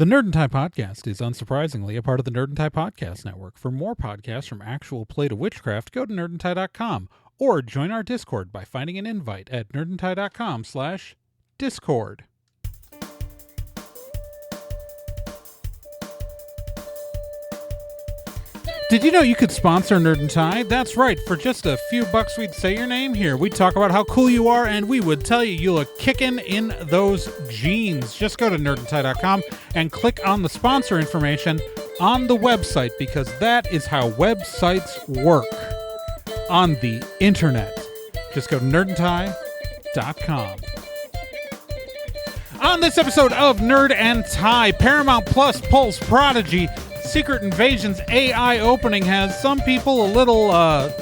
The Nerd and Tie podcast is unsurprisingly a part of the Nerd and Tie podcast network. For more podcasts from actual play to witchcraft, go to nerdandtie.com or join our Discord by finding an invite at nerdandtie.com/discord. Did you know you could sponsor Nerd and Tie? That's right. For just a few bucks, we'd say your name here. We'd talk about how cool you are, and we would tell you you look kicking in those jeans. Just go to nerdandtie.com and click on the sponsor information on the website, because that is how websites work on the internet. Just go to nerdandtie.com. On this episode of Nerd and Tie, Paramount Plus pulls Prodigy. Secret Invasion's AI opening has some people a little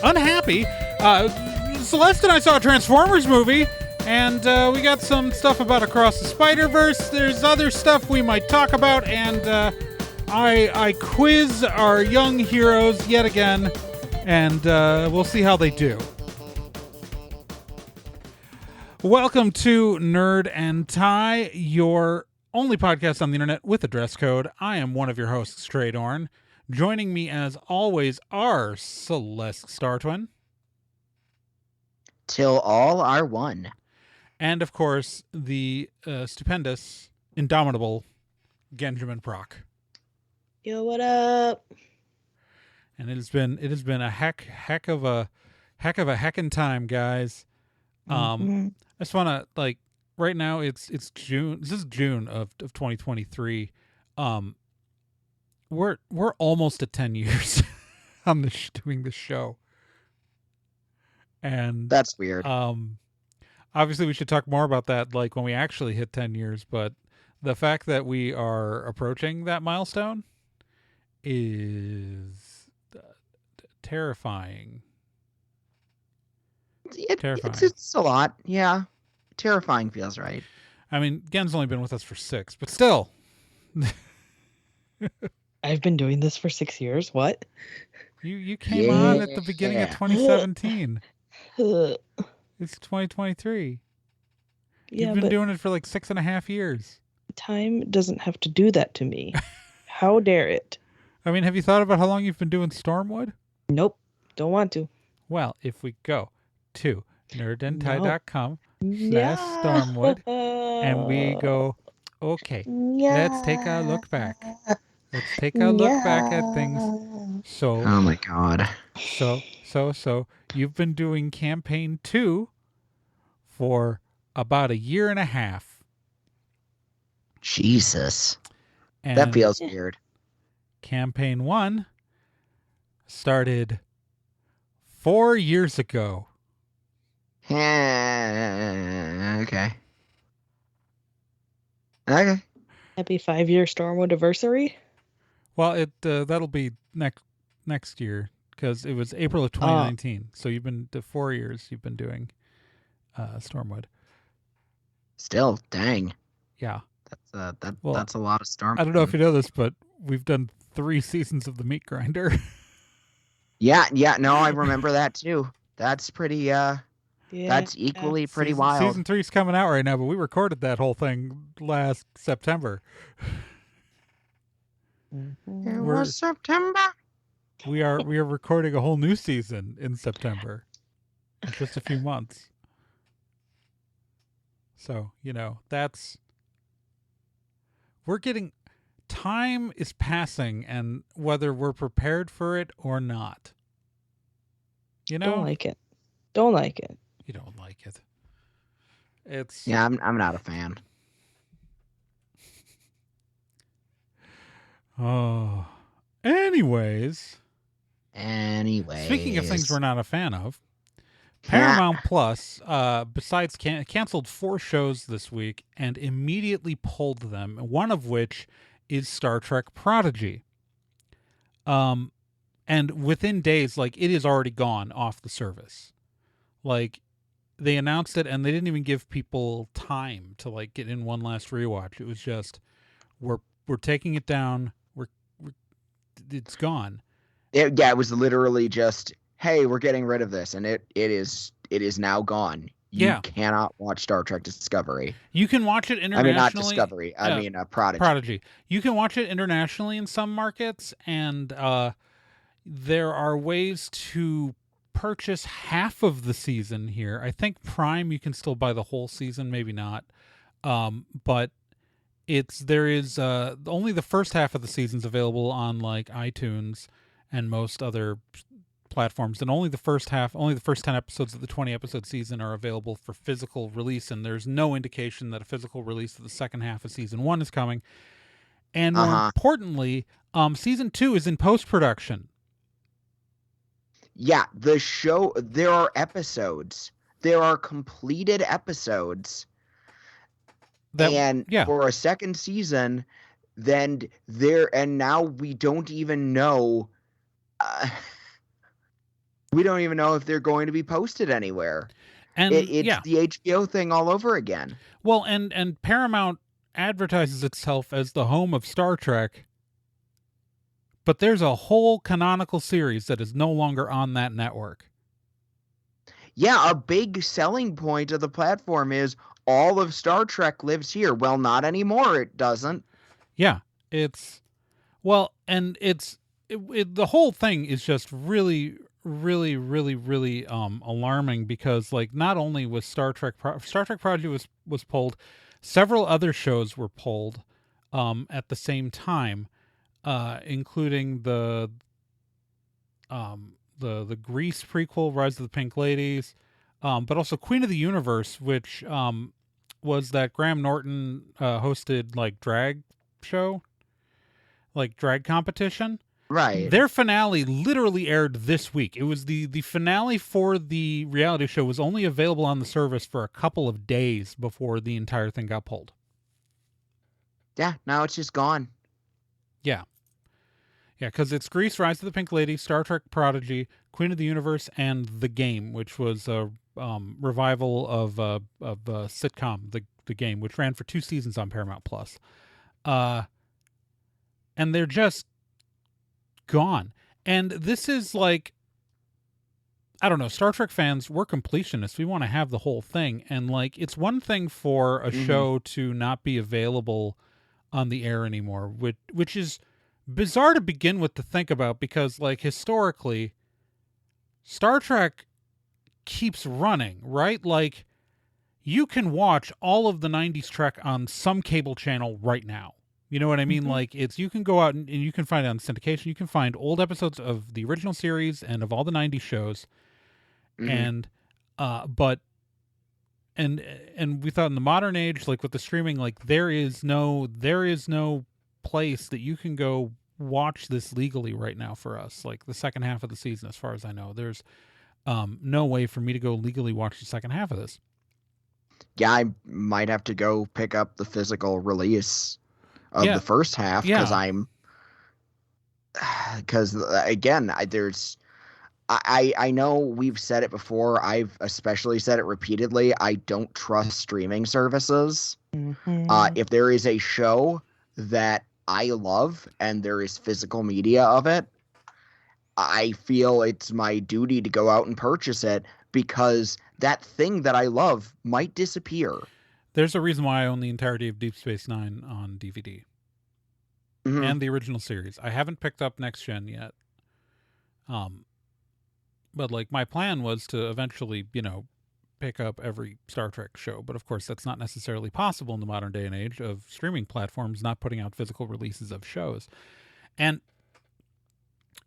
unhappy. Celeste and I saw a Transformers movie, and we got some stuff about Across the Spiderverse. There's other stuff we might talk about, and I quiz our young heroes yet again, and we'll see how they do. Welcome to Nerd and Tie, your only podcast on the internet with a dress code. I am one of your hosts, Trae Dorn. Joining me, as always, are Celeste Startwin. Till all are one. And, of course, the stupendous, indomitable Genjamin Proc. Yo, what up? And it has been a heck of a heckin' time, guys. I just want to, right now it's June. This is June of 2023. We're almost at 10 years on doing this show, and that's weird. Obviously we should talk more about that, like when we actually hit 10 years. But the fact that we are approaching that milestone is terrifying. Terrifying. It's a lot, yeah. Terrifying feels right. I mean, Gen's only been with us for 6, but still. I've been doing this for 6 years. What? You came on at the beginning of 2017. It's 2023. Yeah, You've been doing it for like 6.5 years. Time doesn't have to do that to me. How dare it? I mean, have you thought about how long you've been doing Stormwood? Nope. Don't want to. Well, if we go to nerdandtie.com/Stormwood, and we go, okay, let's take a look back. Let's take a look back at things. So, oh my god. So, you've been doing campaign 2 for about 1.5 years. Jesus. And that feels weird. Campaign 1 started 4 years ago. Okay. Happy 5-year Stormwood anniversary. Well, that'll be next year, because it was April of 2019. So you've been to 4 years. You've been doing Stormwood. Still, dang. Yeah. That's a lot of Stormwood. I don't know if you know this, but we've done 3 seasons of the Meat Grinder. Yeah. No, I remember that too. That's pretty. That's equally pretty wild. Season 3's coming out right now, but we recorded that whole thing last September. It was September. We are recording a whole new season in September, in just a few months. So, time is passing, and whether we're prepared for it or not. Don't like it. Don't like it. You don't like it. It's I'm not a fan. Oh. Anyways. Speaking of things we're not a fan of, Paramount Plus, besides canceled 4 shows this week and immediately pulled them, one of which is Star Trek Prodigy. And within days, it is already gone off the service. They announced it, and they didn't even give people time to get in one last rewatch. It was just, we're taking it down. It's gone. It was literally just, hey, we're getting rid of this, and it is now gone. you cannot watch Star Trek Discovery. You can watch it internationally. I mean, not Discovery. I mean, Prodigy. Prodigy. You can watch it internationally in some markets, and there are ways to purchase half of the season here. I think Prime, you can still buy the whole season, maybe not. But there is only the first half of the season's available on like iTunes and most other platforms, and only the first 10 episodes of the 20 episode season are available for physical release, and there's no indication that a physical release of the second half of season 1 is coming. And more importantly, season 2 is in post-production. Yeah, the show, there are episodes. There are completed episodes. For a second season, and now we don't even know if they're going to be posted anywhere. And it's the HBO thing all over again. Well, and Paramount advertises itself as the home of Star Trek, but there's a whole canonical series that is no longer on that network. Yeah, a big selling point of the platform is all of Star Trek lives here. Well, not anymore. It doesn't. Yeah, the whole thing is just really, really, really, really alarming, because like not only was Star Trek Prodigy was pulled, several other shows were pulled at the same time, including the Grease prequel, Rise of the Pink Ladies, but also Queen of the Universe, which was that Graham Norton hosted like drag show, like drag competition. Right. Their finale literally aired this week. It was the finale for the reality show was only available on the service for a couple of days before the entire thing got pulled. Yeah, now it's just gone. Yeah. Yeah, because it's Grease, Rise of the Pink Lady, Star Trek Prodigy, Queen of the Universe, and The Game, which was a revival of sitcom, The Game, which ran for 2 seasons on Paramount Plus. And they're just gone. And this is like, I don't know, Star Trek fans, we're completionists. We want to have the whole thing. And like, it's one thing for a show to not be available on the air anymore, which is bizarre to begin with to think about, because like historically Star Trek keeps running, right? Like you can watch all of the 90s Trek on some cable channel right now. You know what I mean? Like you can go out and you can find it on syndication. You can find old episodes of the original series and of all the 90s shows. And we thought in the modern age, like with the streaming, like there is no place that you can go watch this legally right now for us. Like the second half of the season, as far as I know, there's no way for me to go legally watch the second half of this. Yeah, I might have to go pick up the physical release of the first half, because I know we've said it before. I've especially said it repeatedly. I don't trust streaming services. If there is a show that I love and there is physical media of it, I feel it's my duty to go out and purchase it, because that thing that I love might disappear. There's a reason why I own the entirety of Deep Space Nine on DVD. And the original series. I haven't picked up Next Gen yet. But like my plan was to eventually, pick up every Star Trek show. But of course, that's not necessarily possible in the modern day and age of streaming platforms not putting out physical releases of shows. And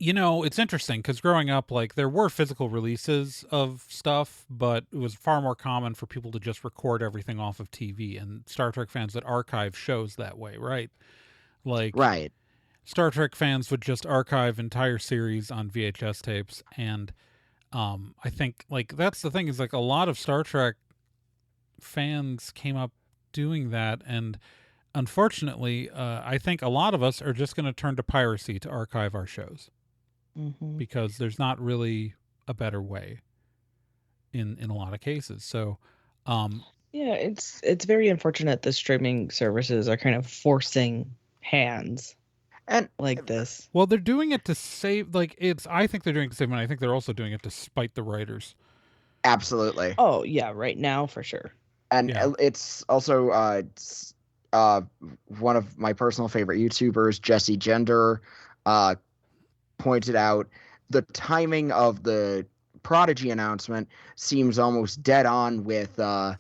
it's interesting because growing up, like there were physical releases of stuff, but it was far more common for people to just record everything off of TV, and Star Trek fans would archive shows that way, right? Like, right. Star Trek fans would just archive entire series on VHS tapes. And I think like that's the thing, is like a lot of Star Trek fans came up doing that. And unfortunately, I think a lot of us are just going to turn to piracy to archive our shows. Because there's not really a better way in a lot of cases. So, it's very unfortunate the streaming services are kind of forcing hands and like this. Well, they're doing it to save, like I think they're doing it to save money. I think they're also doing it to spite the writers. Absolutely. Oh yeah, right now for sure. And Yeah. it's also one of my personal favorite YouTubers, Jesse Gender, uh, pointed out the timing of the Prodigy announcement seems almost dead on with right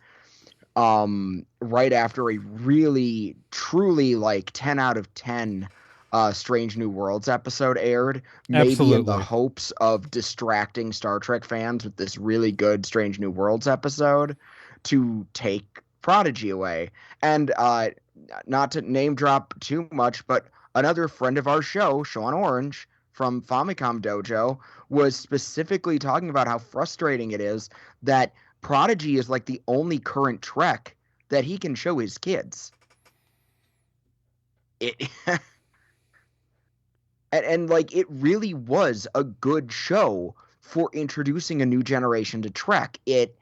after a really truly like 10 out of 10 Strange New Worlds episode aired, maybe in the Absolutely. hopes of distracting Star Trek fans with this really good Strange New Worlds episode to take Prodigy away. And not to name drop too much, but another friend of our show, Sean Orange from Famicom Dojo, was specifically talking about how frustrating it is that Prodigy is like the only current Trek that he can show his kids. It and like it really was a good show for introducing a new generation to Trek. It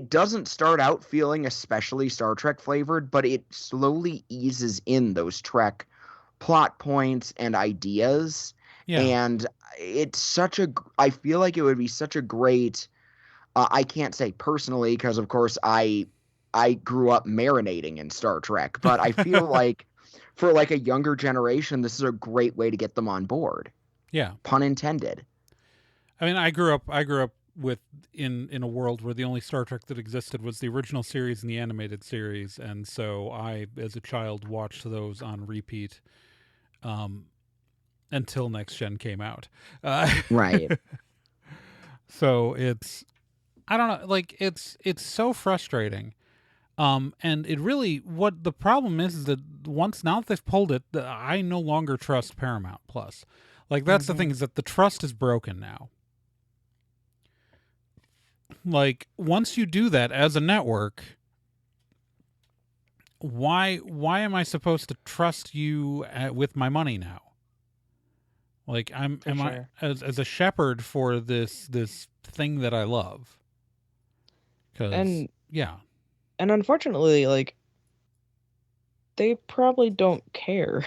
doesn't start out feeling especially Star Trek flavored, but it slowly eases in those Trek plot points and ideas. Yeah. And it's such a, I feel like it would be such a great, I can't say personally, because of course I grew up marinating in Star Trek, but I feel like for like a younger generation, this is a great way to get them on board. Yeah. Pun intended. I mean, I grew up with in a world where the only Star Trek that existed was the original series and the animated series, and so I, as a child, watched those on repeat until Next Gen came out. Right. So it's, I don't know, like it's so frustrating. And it really, what the problem is that once now that they've pulled it, I no longer trust Paramount Plus. Like that's the thing, is that the trust is broken now. Like once you do that as a network, why am I supposed to trust you with my money now? Like am I as a shepherd for this thing that I love? Because yeah. And unfortunately, like, they probably don't care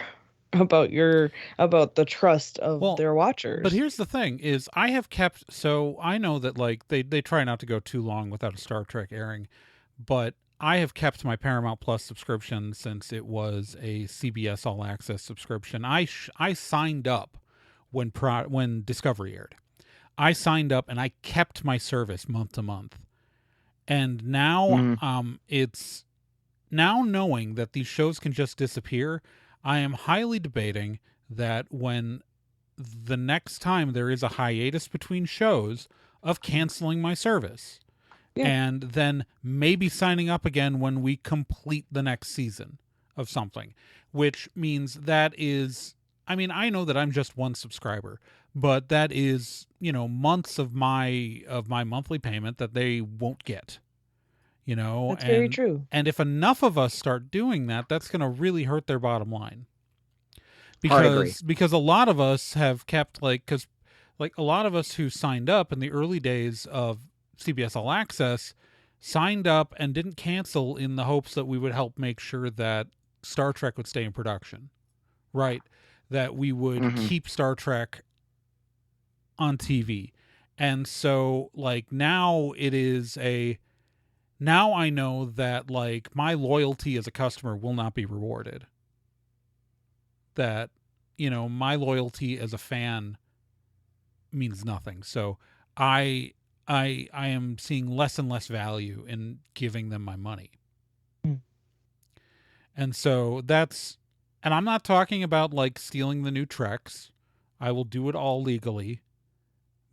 about the trust of their watchers. But here's the thing: is I have kept, so I know that like they try not to go too long without a Star Trek airing, but I have kept my Paramount Plus subscription since it was a CBS All Access subscription. I signed up when Discovery aired. I signed up and I kept my service month to month. And now it's now knowing that these shows can just disappear, I am highly debating that when the next time there is a hiatus between shows, of canceling my service. Yeah. And then maybe signing up again when we complete the next season of something, which means that is, I mean, I know that I'm just one subscriber, but that is, months of my monthly payment that they won't get. That's very true. And if enough of us start doing that, that's going to really hurt their bottom line. Because a lot of us have kept because a lot of us who signed up in the early days of CBS All Access signed up and didn't cancel in the hopes that we would help make sure that Star Trek would stay in production, right? That we would keep Star Trek on TV. And so now it is now I know that my loyalty as a customer will not be rewarded. That, my loyalty as a fan means nothing. So I am seeing less and less value in giving them my money. And so and I'm not talking about stealing the new Treks. I will do it all legally.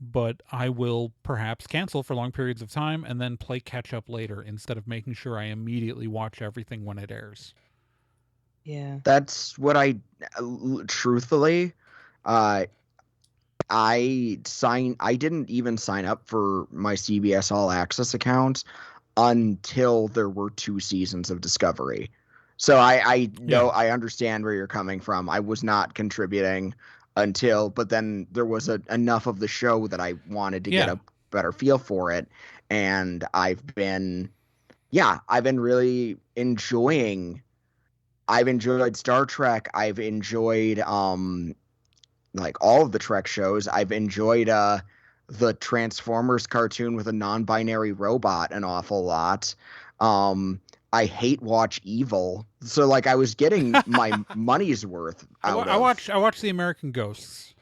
But I will perhaps cancel for long periods of time and then play catch up later instead of making sure I immediately watch everything when it airs. Yeah. That's what truthfully, I didn't even sign up for my CBS All Access account until there were 2 seasons of Discovery. So I know, I understand where you're coming from. I was not contributing but then there was enough of the show that I wanted to get a better feel for it. And I've been really enjoying, I've enjoyed Star Trek. I've enjoyed, all of the Trek shows. I've enjoyed, the Transformers cartoon with a non-binary robot an awful lot. I hate Watch Evil. So like I was getting my money's worth out I watch The American Ghosts.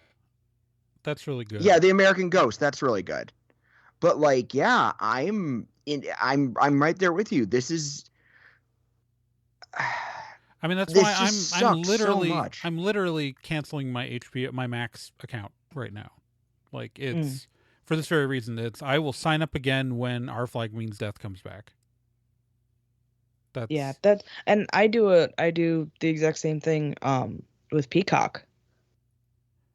That's really good. Yeah, The American Ghost, that's really good. But like, yeah, I'm right there with you. This is I mean, that's this why just I'm sucks so much. literally canceling my Max account right now. Like it's for this very reason. I will sign up again when Our Flag Means Death comes back. And I do the exact same thing with Peacock.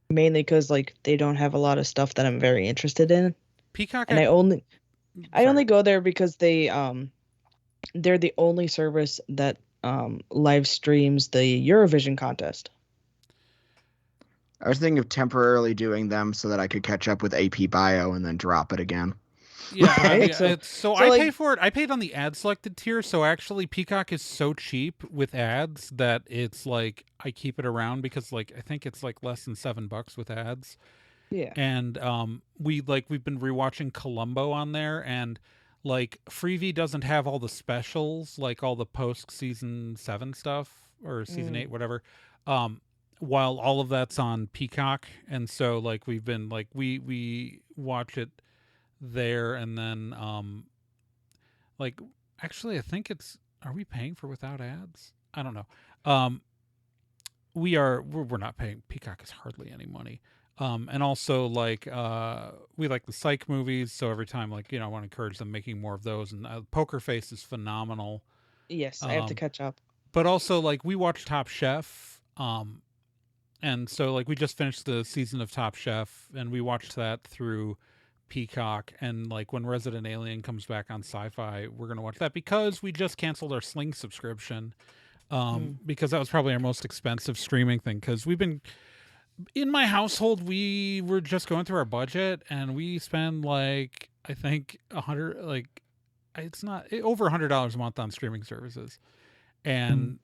Mainly because like they don't have a lot of stuff that I'm very interested in. Peacock, and I only go there because they're the only service that live streams the Eurovision contest. I was thinking of temporarily doing them so that I could catch up with AP Bio and then drop it again. Yeah, Right? I pay for it. I paid on the ad selected tier, so actually Peacock is so cheap with ads that it's like I keep it around because like I think it's like less than $7 with ads. Yeah. And we've been rewatching Columbo on there, and like Freevee doesn't have all the specials, like all the post season 7 stuff or season 8, whatever. While all of that's on Peacock, and so like we've been like we watch it there, and then like actually I think are we paying for without ads? I don't know. We're not paying. Peacock is hardly any money. And also like we like the Psych movies, so every time like I want to encourage them making more of those, and Poker Face is phenomenal. Yes, I have to catch up. But also like we watch Top Chef, and so like we just finished the season of Top Chef, and we watched that through Peacock, and like when Resident Alien comes back on Sci-Fi, we're gonna watch that because we just canceled our Sling subscription, because that was probably our most expensive streaming thing, because we've been in my household, we were just going through our budget, and we spend like I think over $100 a month on streaming services, and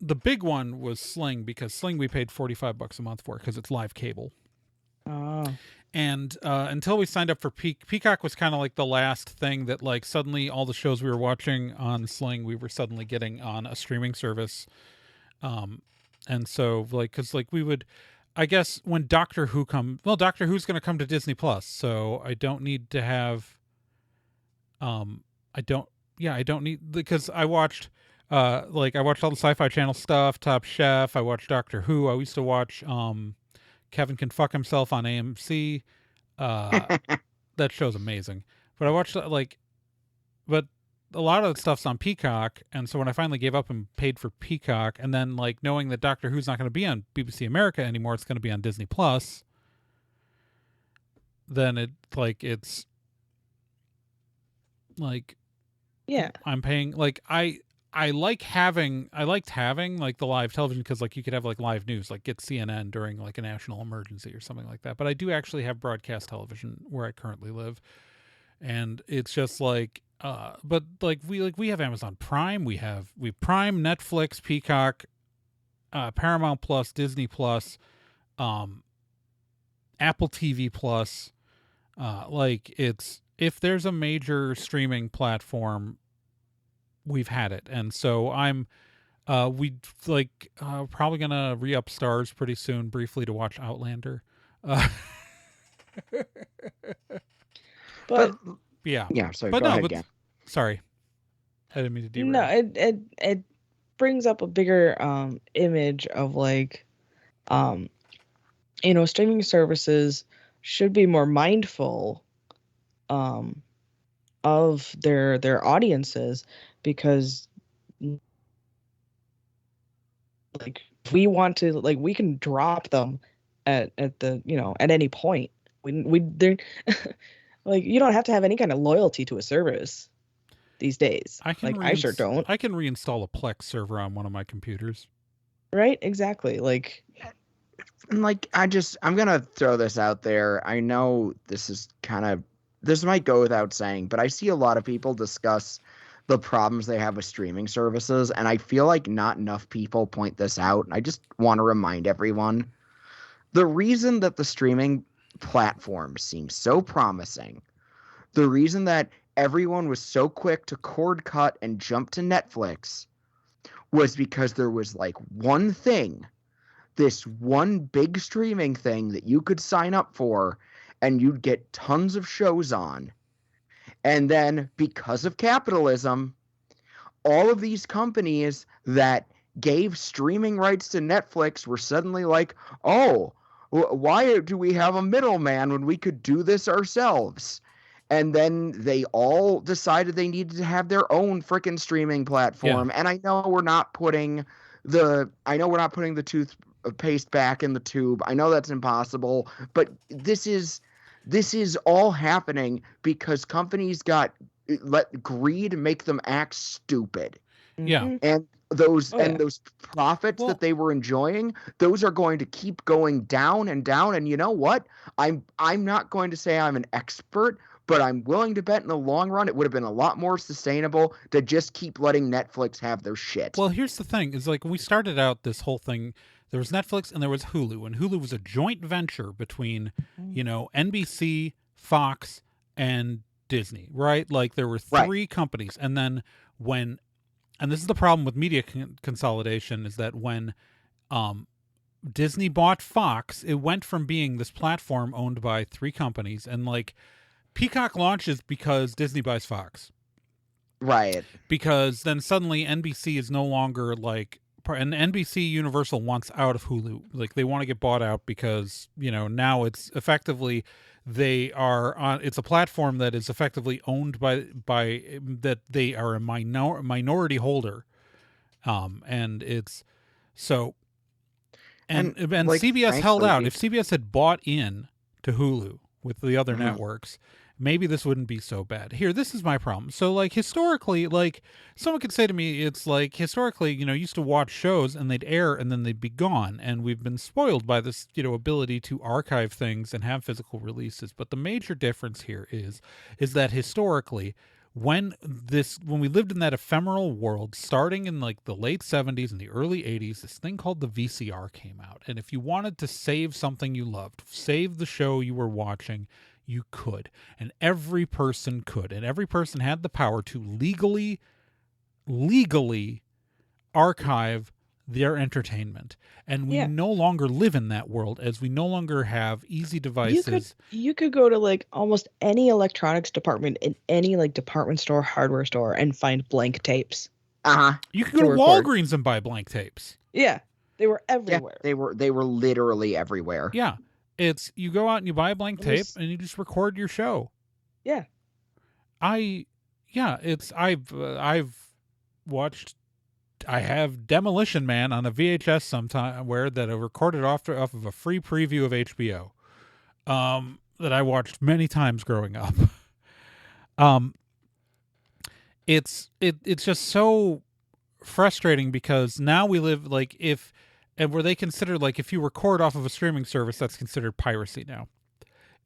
the big one was Sling, because Sling we paid $45 a month for because it's live cable. Oh. And until we signed up for Peacock was kind of like the last thing that like suddenly all the shows we were watching on Sling we were suddenly getting on a streaming service. And so like, cause like we would, I guess when Doctor Who's going to come to Disney Plus. So I don't need to have, I don't need, because I watched all the Sci-Fi Channel stuff, Top Chef. I watched Doctor Who. I used to watch, Kevin Can Fuck Himself on AMC. That show's amazing. But I watched but a lot of the stuff's on Peacock, and so when I finally gave up and paid for Peacock, and then like knowing that Doctor Who's not going to be on BBC America anymore, it's going to be on Disney Plus. Then it's like, yeah, I'm paying like I liked having like the live television, because like you could have like live news, like get CNN during like a national emergency or something like that. But I do actually have broadcast television where I currently live, and it's just like but like we have Amazon Prime, we have Prime, Netflix, Peacock, Paramount Plus, Disney Plus, Apple TV Plus. Like it's, if there's a major streaming platform, we've had it. And so I'm probably gonna re-up Stars pretty soon briefly to watch Outlander. but yeah Sorry, but go no ahead, but Dan. Sorry, I didn't mean to derail. no, it brings up a bigger image of like streaming services should be more mindful of their audiences, because like if we want to, like, we can drop them at the at any point. They're like, you don't have to have any kind of loyalty to a service these days. I sure don't. I can reinstall a Plex server on one of my computers. Right? Exactly. Like, And like I'm gonna throw this out there. I know this might go without saying, but I see a lot of people discuss the problems they have with streaming services, and I feel like not enough people point this out. I just want to remind everyone, the reason that the streaming platforms seemed so promising, the reason that everyone was so quick to cord cut and jump to Netflix was because there was like one thing, this one big streaming thing that you could sign up for and you'd get tons of shows on. And then because of capitalism, all of these companies that gave streaming rights to Netflix were suddenly like, oh, why do we have a middleman when we could do this ourselves? And then they all decided they needed to have their own freaking streaming platform. Yeah. And I know we're not putting the toothpaste back in the tube. I know that's impossible, but this is all happening because companies let greed make them act stupid. Yeah. And those profits that they were enjoying, those are going to keep going down and down. And you know what? I'm not going to say I'm an expert, but I'm willing to bet in the long run it would have been a lot more sustainable to just keep letting Netflix have their shit. Well, here's the thing: is like when we started out this whole thing, there was Netflix and there was Hulu, and Hulu was a joint venture between, NBC, Fox, and Disney, right? Like there were three companies, and then and this is the problem with media consolidation, is that when Disney bought Fox, it went from being this platform owned by three companies, and like Peacock launches because Disney buys Fox. Right. Because then suddenly NBC is no longer like, and NBC Universal wants out of Hulu. Like they want to get bought out because, now it's effectively it's a platform that is effectively owned by that they are a minority holder. And it's so, and like, CBS held out. If CBS had bought in to Hulu with the other networks, maybe this wouldn't be so bad. Here, this is my problem. So, like, historically, like, someone could say to me, it's like, historically, used to watch shows and they'd air and then they'd be gone. And we've been spoiled by this, ability to archive things and have physical releases. But the major difference here is that historically, when we lived in that ephemeral world, starting in like the late 70s and the early 80s, this thing called the VCR came out. And if you wanted to save something you loved, save the show you were watching, you could. And every person could. And every person had the power to legally archive their entertainment. And we no longer live in that world, as we no longer have easy devices. You could go to like almost any electronics department in any like department store, hardware store, and find blank tapes. You could go to Walgreens and buy blank tapes. Yeah. They were everywhere. Yeah, they were literally everywhere. Yeah. It's, you go out and you buy a blank tape and you just record your show. Yeah. I've watched, I have Demolition Man on a VHS sometime that I recorded off of a free preview of HBO, that I watched many times growing up. It's just so frustrating because now we live like and where they consider, like, if you record off of a streaming service, that's considered piracy now.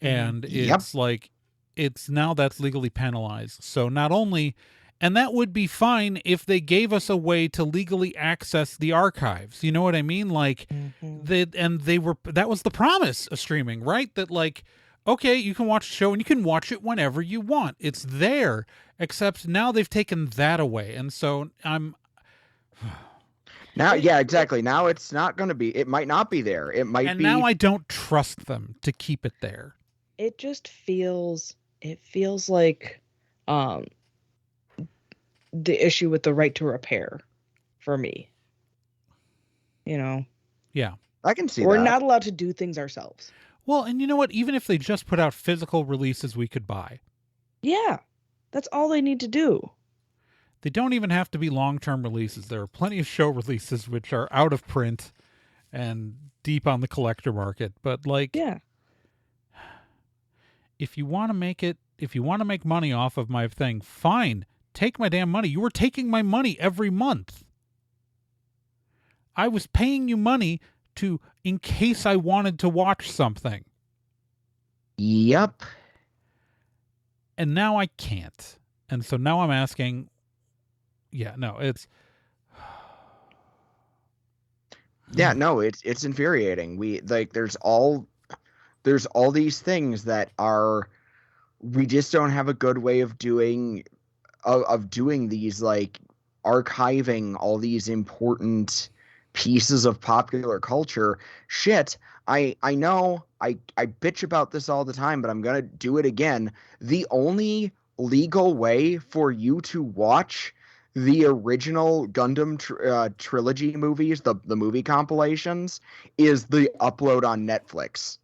And it's like, it's now that's legally penalized. So not only, and that would be fine if they gave us a way to legally access the archives. You know what I mean? Like, that was the promise of streaming, right? That like, okay, you can watch a show and you can watch it whenever you want. It's there, except now they've taken that away. And so Now, yeah, exactly. Now it's not going to be. It might not be there. It might be. And now I don't trust them to keep it there. It just feels. It feels like, the issue with the right to repair, for me. Yeah. I can see We're that. not allowed to do things ourselves. Well, and you know what? Even if they just put out physical releases we could buy. Yeah, that's all they need to do. They don't even have to be long-term releases. There are plenty of show releases which are out of print and deep on the collector market. But like, if you want to make money off of my thing, fine. Take my damn money. You were taking my money every month. I was paying you money in case I wanted to watch something. Yep. And now I can't. And so now I'm asking, it's Yeah, no, it's infuriating. There's all there's all these things that are, we just don't have a good way of doing these, like archiving all these important pieces of popular culture. Shit, I know I bitch about this all the time, but I'm gonna do it again. The only legal way for you to watch the original Gundam trilogy movies, the movie compilations, is the upload on Netflix.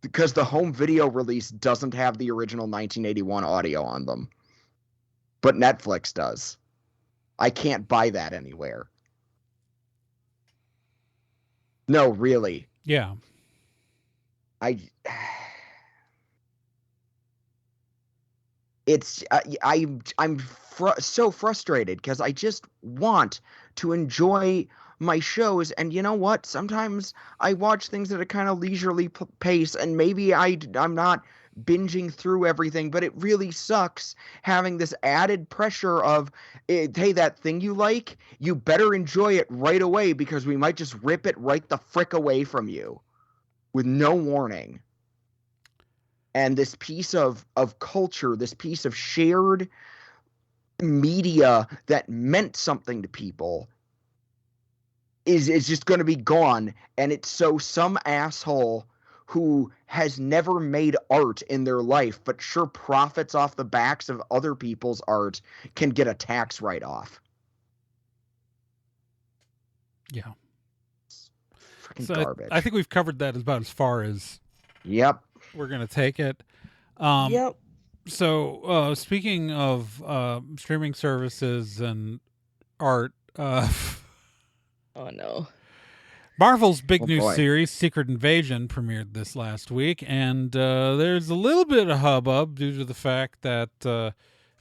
Because the home video release doesn't have the original 1981 audio on them. But Netflix does. I can't buy that anywhere. No, really. Yeah. I'm so frustrated because I just want to enjoy my shows, and you know what? Sometimes I watch things at a kind of leisurely pace, and maybe I'm not binging through everything, but it really sucks having this added pressure of, hey, that thing you like, you better enjoy it right away because we might just rip it right the frick away from you with no warning. And this piece of culture, this piece of shared media that meant something to people is just going to be gone. And it's so some asshole who has never made art in their life but sure profits off the backs of other people's art can get a tax write-off. Yeah. Freaking So garbage. I think we've covered that about as far as Yep. we're going to take it. Yep. So speaking of streaming services and art, Oh no. Marvel's big Oh, new boy. series, Secret Invasion, premiered this last week, and there's a little bit of hubbub due to the fact that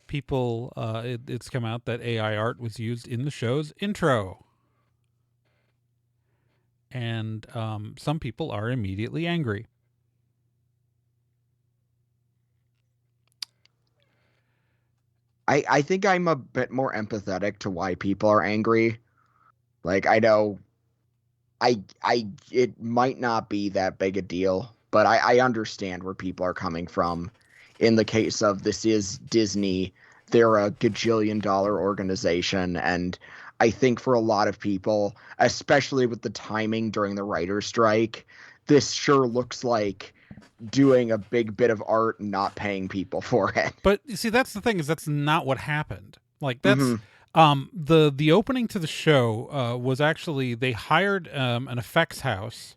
it's come out that AI art was used in the show's intro. And some people are immediately angry. I think I'm a bit more empathetic to why people are angry. Like, I know it might not be that big a deal, but I understand where people are coming from. In the case of, this is Disney, they're a gajillion-dollar organization, and I think for a lot of people, especially with the timing during the writer's strike, this sure looks like doing a big bit of art and not paying people for it. But you see, that's the thing, is that's not what happened. Like, that's Mhm. the opening to the show was actually, they hired an effects house,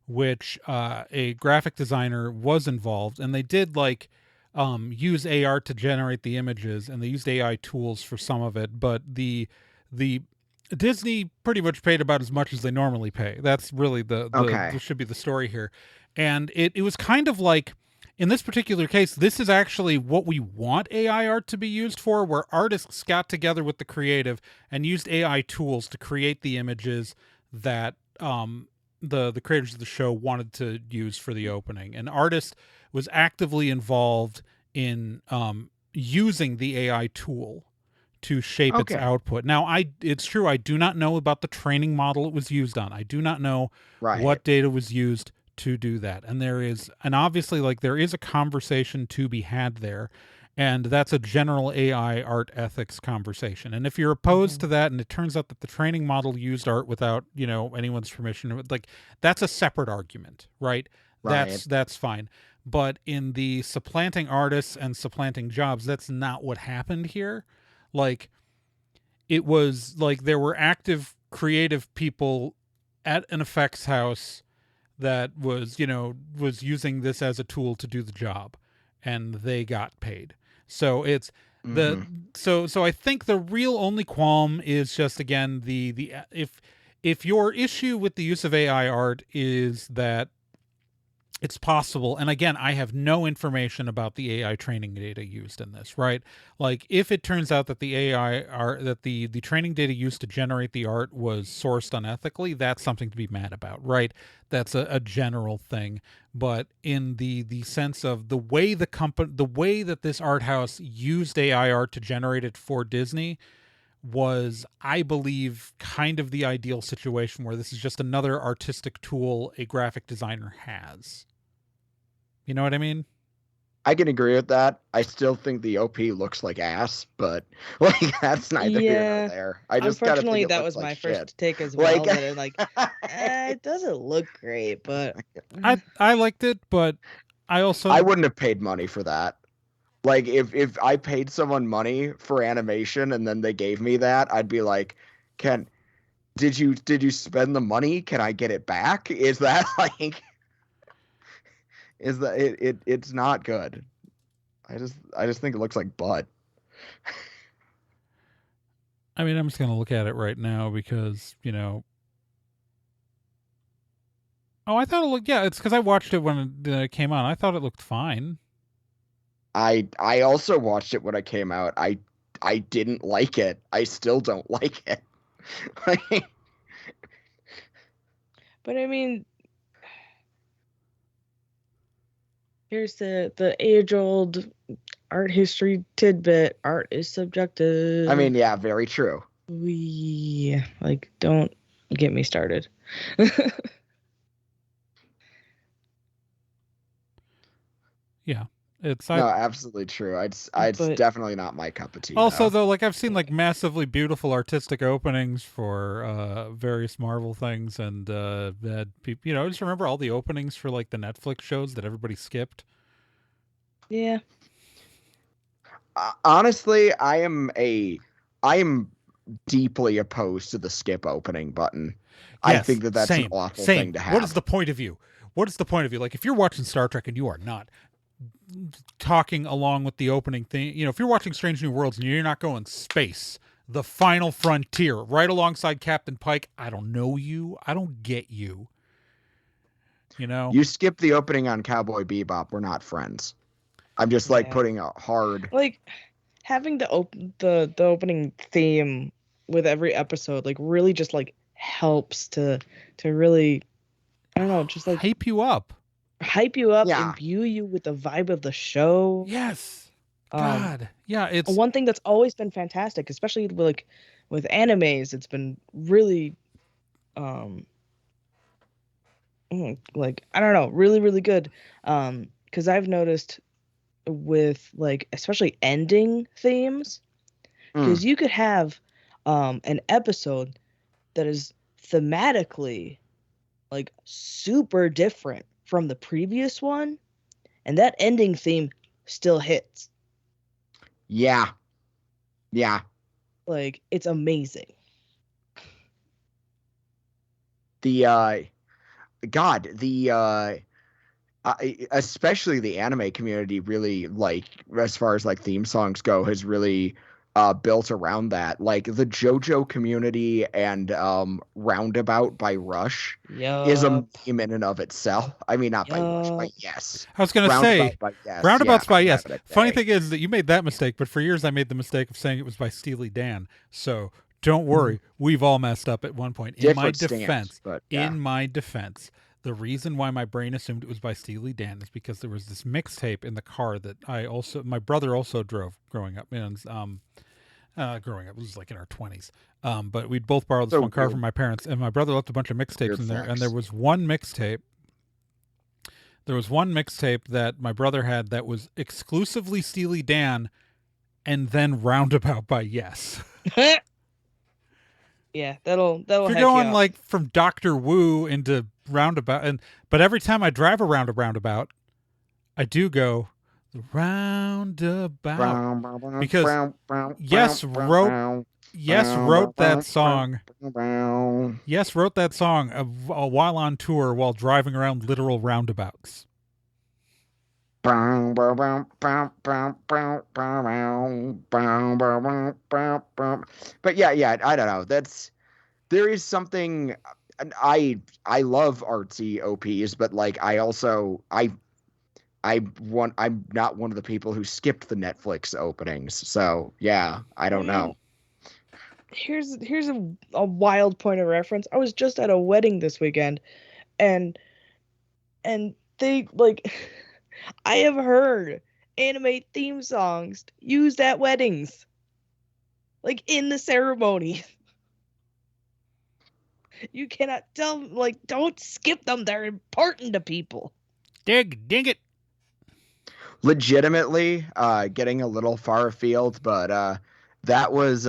which a graphic designer was involved, and they did like use AR to generate the images, and they used AI tools for some of it. But the Disney pretty much paid about as much as they normally pay. That's really Okay. should be the story here. And it was kind of like, in this particular case, this is actually what we want AI art to be used for, where artists got together with the creative and used AI tools to create the images that the creators of the show wanted to use for the opening. An artist was actively involved in using the AI tool to shape its Okay. output. Now, it's true, I do not know about the training model it was used on. I do not know Right. what data was used to do that. And obviously, like, there is a conversation to be had there, and that's a general AI art ethics conversation. And if you're opposed to that, and it turns out that the training model used art without, anyone's permission, like, that's a separate argument, right? Right. That's fine. But in the supplanting artists and supplanting jobs, that's not what happened here. Like, it was like there were active creative people at an effects house that was using this as a tool to do the job, and they got paid. So it's so I think the real only qualm is just, again, the if your issue with the use of AI art is that it's possible, and again, I have no information about the AI training data used in this, right? Like, if it turns out that the AI art, that the training data used to generate the art was sourced unethically, that's something to be mad about, right? That's a general thing. But in the sense of the way the way that this art house used AI art to generate it for Disney was, I believe, kind of the ideal situation, where this is just another artistic tool a graphic designer has. You know what I mean? I can agree with that. I still think the OP looks like ass, but like that's neither here nor there. I just gotta think Unfortunately, it that looks was like my shit. first take as Like- well. That it it doesn't look great, but I liked it, but I also I wouldn't have paid money for that. Like if I paid someone money for animation and then they gave me that, I'd be like, did you spend the money? Can I get it back? Is that like is that it's not good. I just think it looks like butt. I mean, I'm just gonna look at it right now because, you know. Oh, I thought it looked. Yeah, it's because I watched it when it came on. I thought it looked fine. I also watched it when it came out. I didn't like it. I still don't like it. but I mean, here's the age-old art history tidbit. Art is subjective. I mean, yeah, very true. We don't get me started. Yeah, it's No, absolutely true. It's But- definitely not my cup of tea. also though. though, like I've seen like massively beautiful artistic openings for various Marvel things, and that people, you know, I just remember all the openings for like the Netflix shows that everybody skipped. Yeah. Honestly, I am deeply opposed to the skip opening button. I Yes, think that's same, an awful same. thing to have. What is the point of you? What is the point of you? Like if you're watching Star Trek and you are not talking along with the opening thing, you know, if you're watching Strange New Worlds and you're not going space, the final frontier, right alongside Captain Pike, I don't know you. I don't get you. You know? You skip the opening on Cowboy Bebop. We're not friends. I'm just like Yeah. putting a hard. Like having the opening theme with every episode really just helps to really, I don't know, just hype you up. hype you up, Yeah. imbue you with the vibe of the show. Yes. Um, God. Yeah, it's One thing that's always been fantastic, especially with animes, it's been really I don't know, really, really good. Because I've noticed with especially ending themes, because you could have an episode that is thematically super different from the previous one, and that ending theme still hits. Yeah. It's amazing. Especially the anime community really, as far as theme songs go, has really built around that. Like the JoJo community and Roundabout by Rush is a meme in and of itself. I mean, not by Rush, by Yes. I was gonna say by Yes. Roundabouts Yeah, by I'm Yes. having a Funny day. thing is that you made that mistake, but for years I made the mistake of saying it was by Steely Dan. So don't worry, we've all messed up at one point. In my Different stance, defense, but yeah. the reason why my brain assumed it was by Steely Dan is because there was this mixtape in the car that my brother also drove growing up. And growing up, it was in our 20s. But we'd both borrowed this So one car weird. from my parents, and my brother left a bunch of mixtapes Weird in there. And flex. there was one mixtape. There was one mixtape that my brother had that was exclusively Steely Dan, and then Roundabout by Yes. Yeah, that'll If you're heck going you up. from Doctor Wu into Roundabout, but every time I drive around a roundabout, I do go the roundabout. Because Yes wrote that song. Yes wrote that song while on tour, while driving around literal roundabouts. But yeah, I don't know. There is something. I love artsy OPs, but I'm not one of the people who skipped the Netflix openings. So yeah, I don't know. Here's a wild point of reference. I was just at a wedding this weekend, and they I have heard anime theme songs used at weddings, in the ceremony. You cannot tell don't skip them. They're important to people. Dig it. Legitimately, getting a little far afield, but that was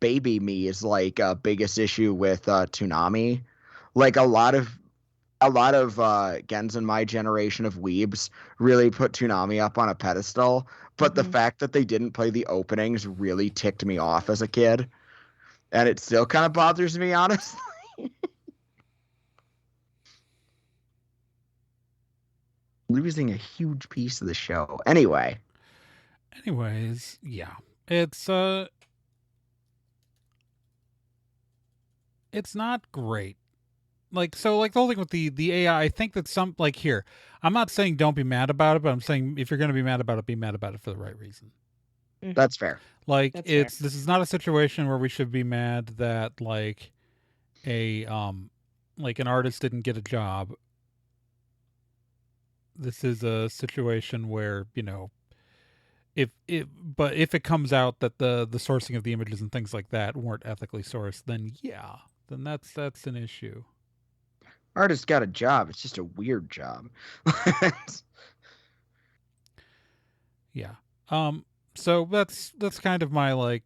Baby Me's like biggest issue with Toonami. Like a lot of gens in my generation of weebs really put Toonami up on a pedestal, but the Mhm. fact that they didn't play the openings really ticked me off as a kid, and it still kind of bothers me, honestly. Losing a huge piece of the show. Anyway, Anyways, yeah. It's not great. Like, so, like, the whole thing with the AI, I think that some, like, here, I'm not saying don't be mad about it, but I'm saying if you're going to be mad about it, be mad about it for the right reason. Mhm. that's fair. Like, That's fair. this is not a situation where we should be mad that, like an artist didn't get a job. This is a situation where, but if it comes out that the sourcing of the images and things like that weren't ethically sourced, then yeah, then that's an issue. Artist got a job. It's just a weird job. Yeah. So that's kind of my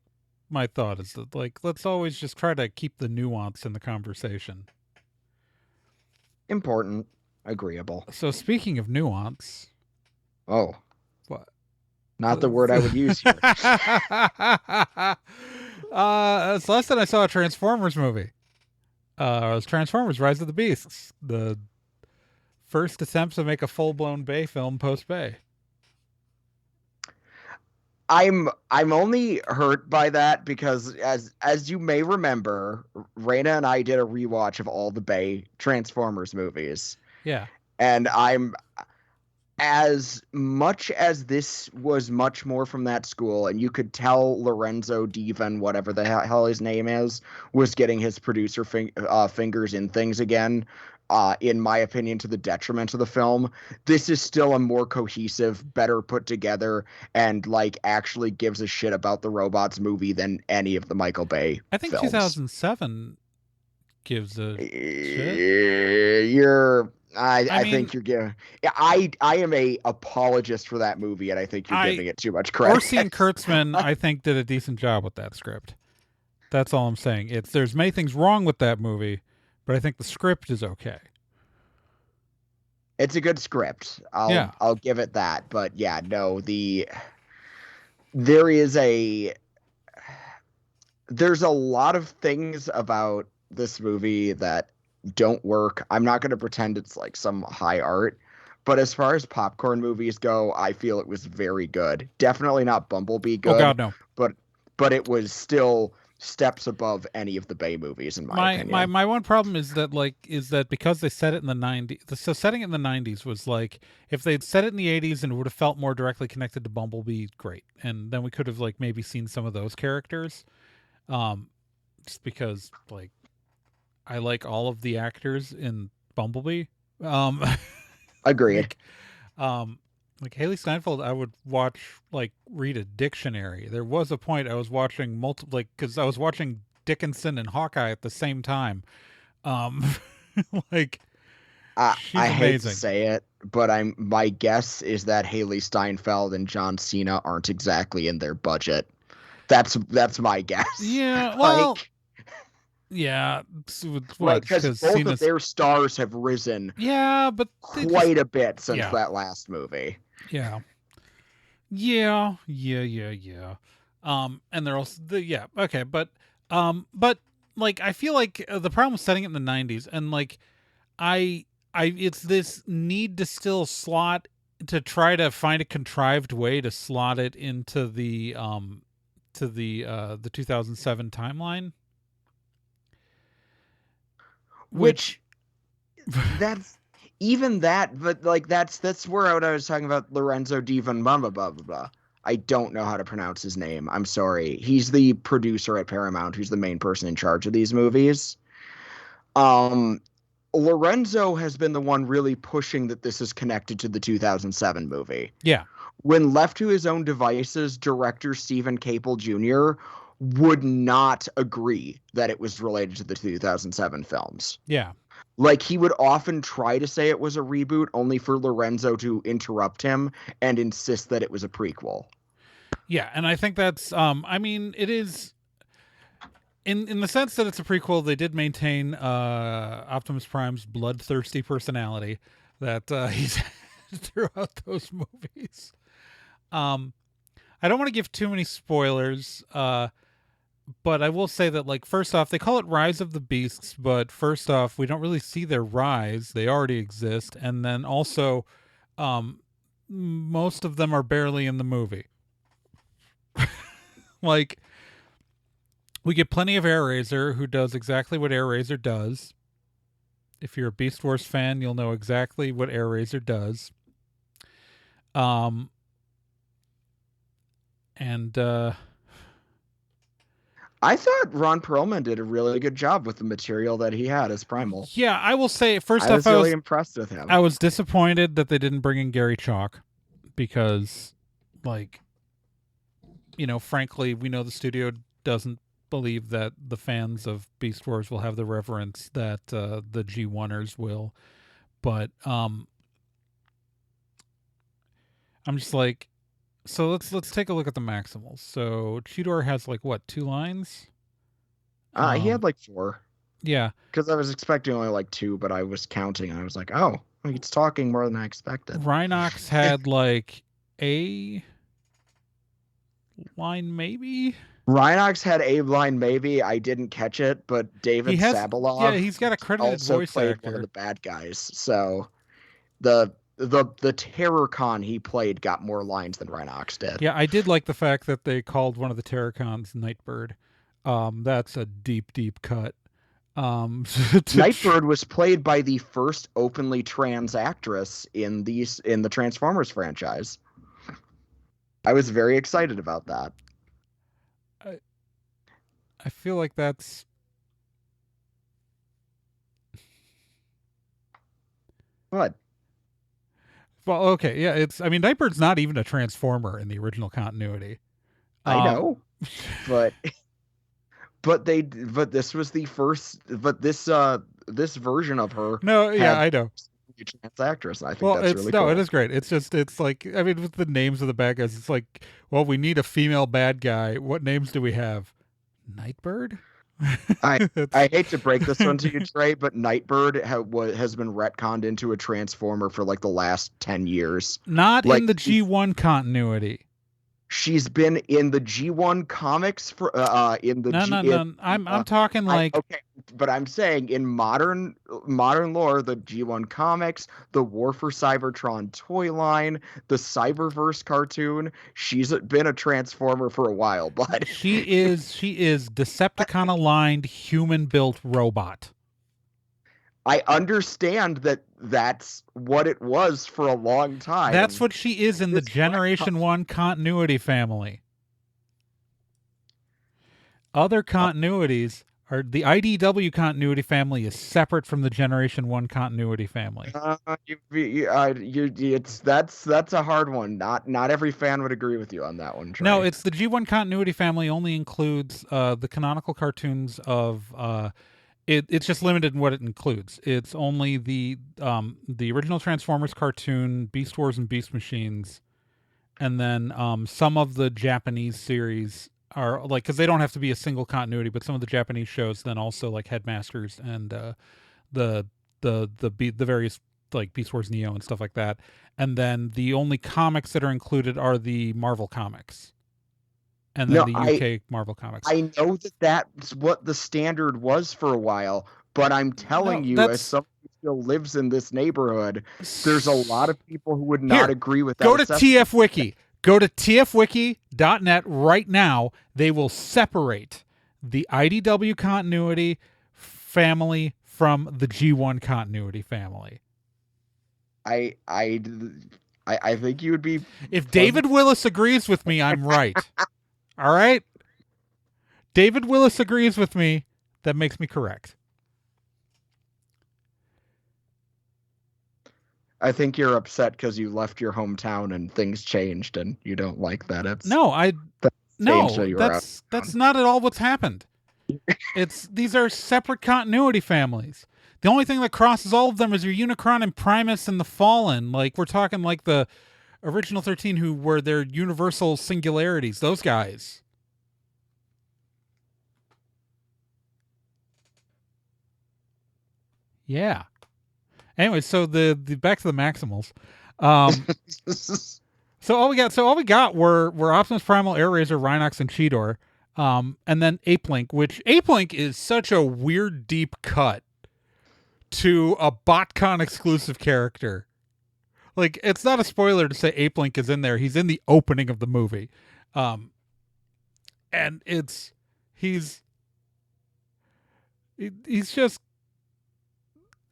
thought is that, like, let's always just try to keep the nuance in the conversation. Important, agreeable. So speaking of nuance, Oh, what? not the word I would use here. Celeste and I saw a Transformers movie. It was Transformers: Rise of the Beasts, the first attempt to make a full-blown Bay film post-Bay. I'm only hurt by that because as you may remember, Raina and I did a rewatch of all the Bay Transformers movies. Yeah. And I'm as much as this was much more from that school, and you could tell Lorenzo Divan, whatever the hell his name is, was getting his producer fingers in things again. In my opinion, to the detriment of the film, this is still a more cohesive, better put together, and like actually gives a shit about the robots movie than any of the Michael Bay I think films. 2007 gives a shit. I mean, think you're giving. I am a apologist for that movie, and I think you're giving it too much credit. Orson Kurtzman, I think, did a decent job with that script. That's all I'm saying. There's many things wrong with that movie, but I think the script is okay. It's a good script. I'll give it that. But yeah, no, there's a lot of things about this movie that don't work. I'm not going to pretend it's like some high art, but as far as popcorn movies go, I feel it was very good. Definitely not Bumblebee good. Oh God, no. But it was still steps above any of the Bay movies in my opinion. My one problem is that because they set it in the 90s, so setting it in the 90s was like, if they'd set it in the 80s and it would have felt more directly connected to Bumblebee, great, and then we could have like maybe seen some of those characters, just because like I like all of the actors in Bumblebee. Agreed. Like Haley Steinfeld, I would read a dictionary. There was a point I was watching because I was watching Dickinson and Hawkeye at the same time. Like, she's I hate amazing. to say it, but my guess is that Haley Steinfeld and John Cena aren't exactly in their budget. That's my guess. Yeah, well, yeah, because both of their stars have risen. Yeah, but quite a bit since that last movie. Yeah. And they're also okay, but like I feel like the problem with setting it in the 90s, and like it's this need to still slot to try to find a contrived way to slot it into the 2007 timeline, which that's even that, but like that's where I was talking about Lorenzo Divan, blah blah blah blah blah. I don't know how to pronounce his name. I'm sorry. He's the producer at Paramount, who's the main person in charge of these movies. Lorenzo has been the one really pushing that this is connected to the 2007 movie. Yeah. When left to his own devices, director Stephen Caple Jr. would not agree that it was related to the 2007 films. Yeah. Like, he would often try to say it was a reboot, only for Lorenzo to interrupt him and insist that it was a prequel. Yeah, and I think that's I mean, it is in the sense that it's a prequel. They did maintain Optimus Prime's bloodthirsty personality that he's throughout those movies. I don't want to give too many spoilers, but I will say that, like, first off, they call it Rise of the Beasts, but first off, we don't really see their rise. They already exist. And then also, most of them are barely in the movie. Like, we get plenty of Airazor, who does exactly what Airazor does. If you're a Beast Wars fan, you'll know exactly what Airazor does. I thought Ron Perlman did a really good job with the material that he had as Primal. Yeah, I will say, first I off, was really impressed with him. I was disappointed that they didn't bring in Gary Chalk because, like, you know, frankly, we know the studio doesn't believe that the fans of Beast Wars will have the reverence that the G1ers will. But I'm just like, so let's take a look at the Maximals. So Cheetor has, like, what, 2 lines? He had like 4. Yeah. Because I was expecting only like 2, but I was counting and I was like, oh, he's talking more than I expected. Rhinox had like a line maybe? Rhinox had a line maybe. I didn't catch it, but David Sabalov, yeah, he's got a credited also voice played actor. one of the bad guys. So the Terror Con he played got more lines than Rhinox did. Yeah, I did like the fact that they called one of the Terrorcons Nightbird. That's a deep cut. Nightbird was played by the first openly trans actress in the Transformers franchise. I was very excited about that. I feel like that's... What? Well, okay, yeah, I mean, Nightbird's not even a Transformer in the original continuity. I know, but this was the first, this version of her. No, yeah, I know. Trans actress. I think that's really cool. It is great. It's like, I mean, with the names of the bad guys, it's like, well, we need a female bad guy. What names do we have? Nightbird? I hate to break this one to you, Trey, but Nightbird has been retconned into a Transformer for like the last 10 years. Not in the G1 continuity. She's been in the G1 comics for in the No. I'm talking like okay, but I'm saying in modern lore, the G1 comics, the War for Cybertron toy line, the Cyberverse cartoon, she's been a Transformer for a while, but she is Decepticon aligned human built robot. I understand that that's what it was for a long time. That's what she is in the Generation 1 continuity family. Other continuities are... The IDW continuity family is separate from the Generation 1 continuity family. That's a hard one. Not every fan would agree with you on that one, Trey. No, it's the G1 continuity family only includes the canonical cartoons of... It's just limited in what it includes. It's only the original Transformers cartoon, Beast Wars and Beast Machines, and then some of the Japanese series are like, because they don't have to be a single continuity, but some of the Japanese shows then also like Headmasters and the various like Beast Wars Neo and stuff like that. And then the only comics that are included are the Marvel comics. And then the UK Marvel comics. I know that's what the standard was for a while, but I'm telling you, as someone who still lives in this neighborhood, there's a lot of people who would not agree with that. Go to TF Wiki. Go to tfwiki.net right now. They will separate the IDW continuity family from the G1 continuity family. I think you would be... If David Willis agrees with me, I'm right. All right? David Willis agrees with me. That makes me correct. I think you're upset because you left your hometown and things changed and you don't like that. That's not at all what's happened. These are separate continuity families. The only thing that crosses all of them is your Unicron and Primus and the Fallen. Like, we're talking like the original 13 who were their universal singularities. Those guys. Yeah. Anyway, so the back to the Maximals. So all we got were Optimus Primal, Air Razor, Rhinox, and Cheetor. And then Ape-Link, which Ape-Link is such a weird deep cut to a BotCon exclusive character. Like, it's not a spoiler to say Ape-Link is in there. He's in the opening of the movie. And he's just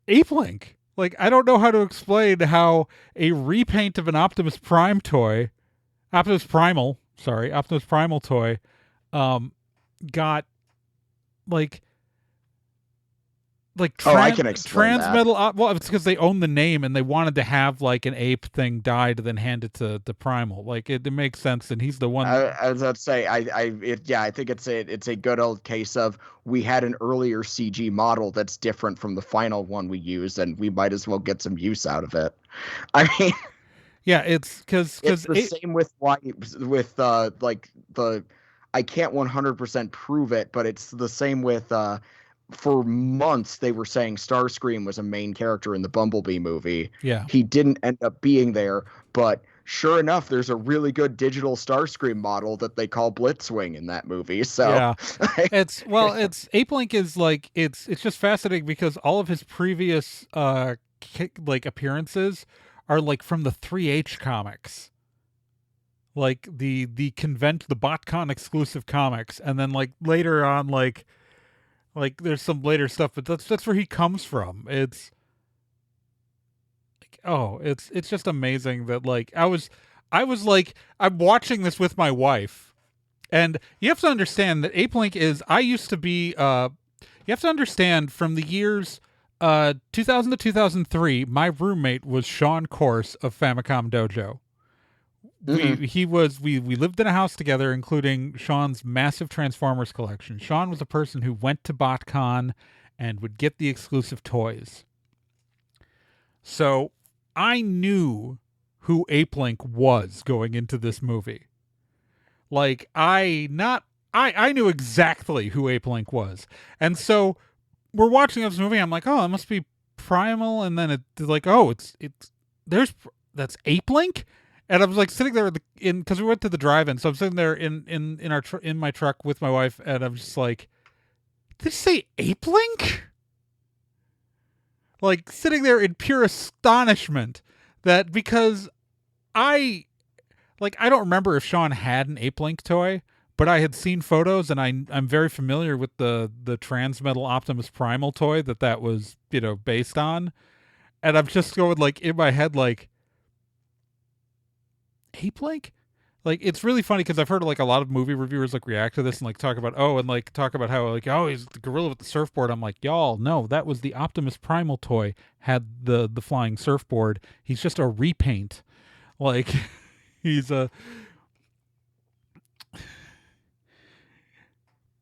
Ape-Link. Like, I don't know how to explain how a repaint of an Optimus Primal toy, got I can explain Transmetal. Well, it's because they own the name and they wanted to have like an ape thing die to then hand it to Primal. Like, it makes sense, and he's the one. I was about to say, I think it's a good old case of we had an earlier CG model that's different from the final one we use, and we might as well get some use out of it. I mean, yeah, it's because it's the same with I can't 100% prove it, but it's the same with for months they were saying Starscream was a main character in the Bumblebee movie. Yeah. He didn't end up being there, but sure enough, there's a really good digital Starscream model that they call Blitzwing in that movie. So yeah. it's Ape-Link is like it's just fascinating because all of his previous appearances are like from the 3H comics. Like the BotCon exclusive comics, and then like later on like there's some later stuff, but that's where he comes from. It's like, it's just amazing that like I was like, I'm watching this with my wife, and you have to understand that Ape-Link is, I used to be you have to understand from the years 2000 to 2003, my roommate was Sean Corse of Famicom Dojo. We lived in a house together, including Sean's massive Transformers collection. Sean was a person who went to BotCon and would get the exclusive toys. So I knew who Ape-Link was going into this movie. Like, I knew exactly who Ape-Link was. And so we're watching this movie, I'm like, oh, it must be Primal, and then it's like, oh, that's Ape-Link? And I was like sitting there because we went to the drive-in, so I'm sitting there in my truck with my wife, and I'm just like, did it say Ape-Link? Like, sitting there in pure astonishment that, because I don't remember if Sean had an Ape-Link toy, but I had seen photos, and I'm very familiar with the Transmetal Optimus Primal toy that was, based on, and I'm just going like in my head like, Ape-Link? Like, it's really funny because I've heard like a lot of movie reviewers like react to this and like talk about how like, oh, he's the gorilla with the surfboard. I'm like, y'all, no, that was the Optimus Primal toy, had the flying surfboard. He's just a repaint. Like, he's a.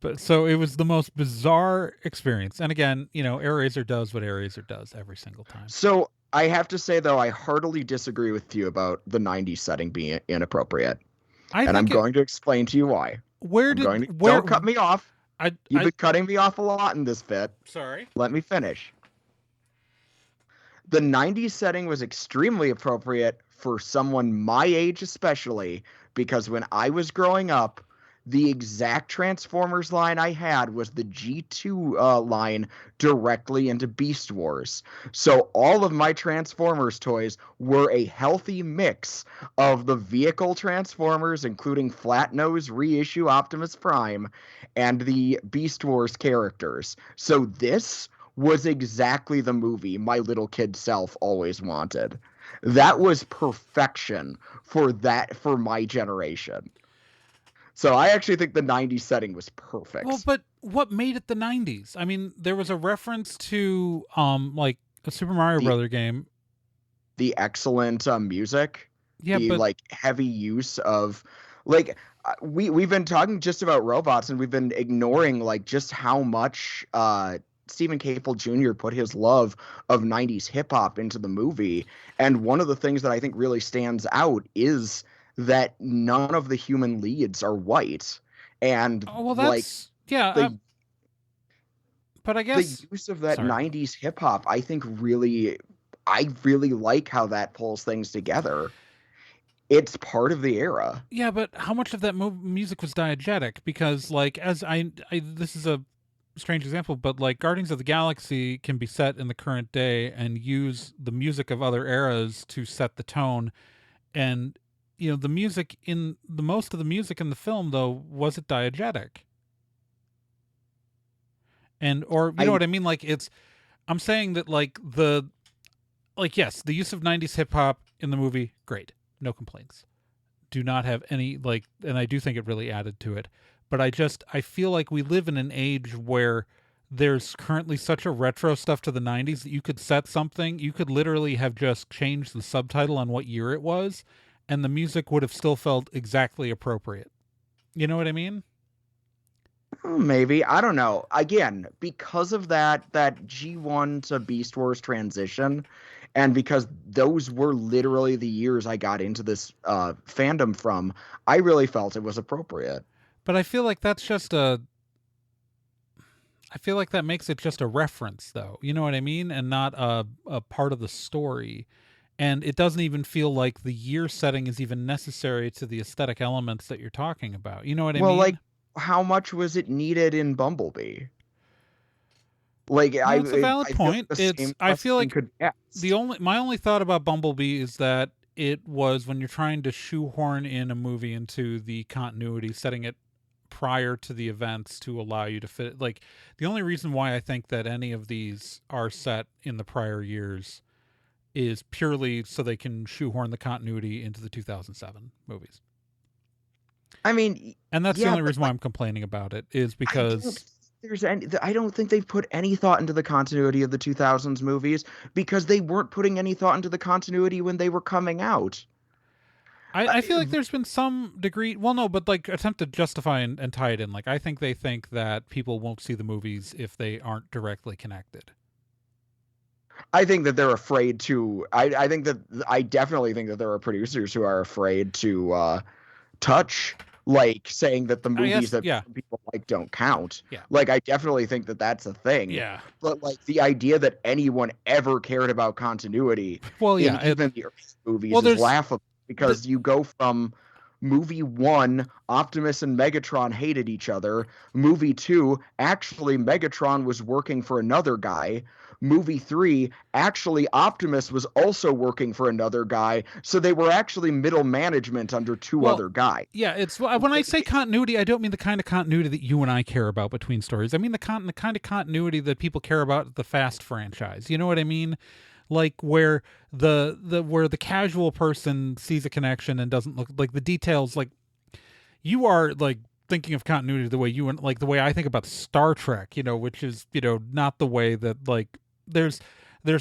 But so it was the most bizarre experience. And again, Air Razor does what Air Razor does every single time. So I have to say, though, I heartily disagree with you about the 90s setting being inappropriate. I'm going to explain to you why. Don't cut me off. You've been cutting me off a lot in this bit. Sorry. Let me finish. The 90s setting was extremely appropriate for someone my age especially, because when I was growing up, the exact Transformers line I had was the G2 line directly into Beast Wars. So all of my Transformers toys were a healthy mix of the vehicle Transformers, including Flat Nose reissue Optimus Prime, and the Beast Wars characters. So this was exactly the movie my little kid self always wanted. That was perfection for my generation. So I actually think the 90s setting was perfect. Well, but what made it the 90s? I mean, there was a reference to like a Super Mario Brother game. The excellent music. Yeah, but heavy use of we've been talking just about robots, and we've been ignoring like just how much Stephen Caple Jr. put his love of 90s hip hop into the movie. And one of the things that I think really stands out is that none of the human leads are white. And but I guess the use of that 90s hip hop, I really like how that pulls things together. It's part of the era. Yeah, but how much of that music was diegetic? Because, like, as this is a strange example, but like Guardians of the Galaxy can be set in the current day and use the music of other eras to set the tone. And, you know, most of the music in the film, though, wasn't diegetic. And, or, you know what I mean? Like, I'm saying that, yes, the use of 90s hip hop in the movie, great. No complaints. Do not have any, and I do think it really added to it. But I feel like we live in an age where there's currently such a retro stuff to the 90s that you could set something, you could literally have just changed the subtitle on what year it was, and the music would have still felt exactly appropriate. You know what I mean? Maybe. I don't know. Again, because of that G1 to Beast Wars transition, and because those were literally the years I got into this fandom from, I really felt it was appropriate. But I feel like that's just I feel like that makes it just a reference, though. You know what I mean? And not a part of the story. And it doesn't even feel like the year setting is even necessary to the aesthetic elements that you're talking about. You know what I mean? Well, like, how much was it needed in Bumblebee? Like, it's a valid point. I feel like my only thought about Bumblebee is that it was when you're trying to shoehorn in a movie into the continuity, setting it prior to the events to allow you to fit it. Like, the only reason why I think that any of these are set in the prior years is purely so they can shoehorn the continuity into the 2007 movies. I mean, and that's the only reason why I'm complaining about it, is because I don't think they've put any thought into the continuity of the 2000s movies, because they weren't putting any thought into the continuity when they were coming out. I feel like there's been some degree, well, no, but like attempt to justify and tie it in. Like, I think they think that people won't see the movies if they aren't directly connected. I think that they're afraid to. I definitely think that there are producers who are afraid to touch, like, saying that the movies that people like don't count. Yeah. Like, I definitely think that that's a thing. Yeah. But like the idea that anyone ever cared about continuity, in even the early movies, is laughable, because you go from movie 1, Optimus and Megatron hated each other. Movie 2, actually Megatron was working for another guy. Movie 3, actually Optimus was also working for another guy, so they were actually middle management under two other guys. Yeah, it's when I say continuity, I don't mean the kind of continuity that you and I care about between stories. I mean the kind of continuity that people care about at the Fast franchise. You know what I mean? Like, where the casual person sees a connection and doesn't look like the details. Like, you are like thinking of continuity the way the way I think about Star Trek, you know, which is, you know, not the way that, like, there's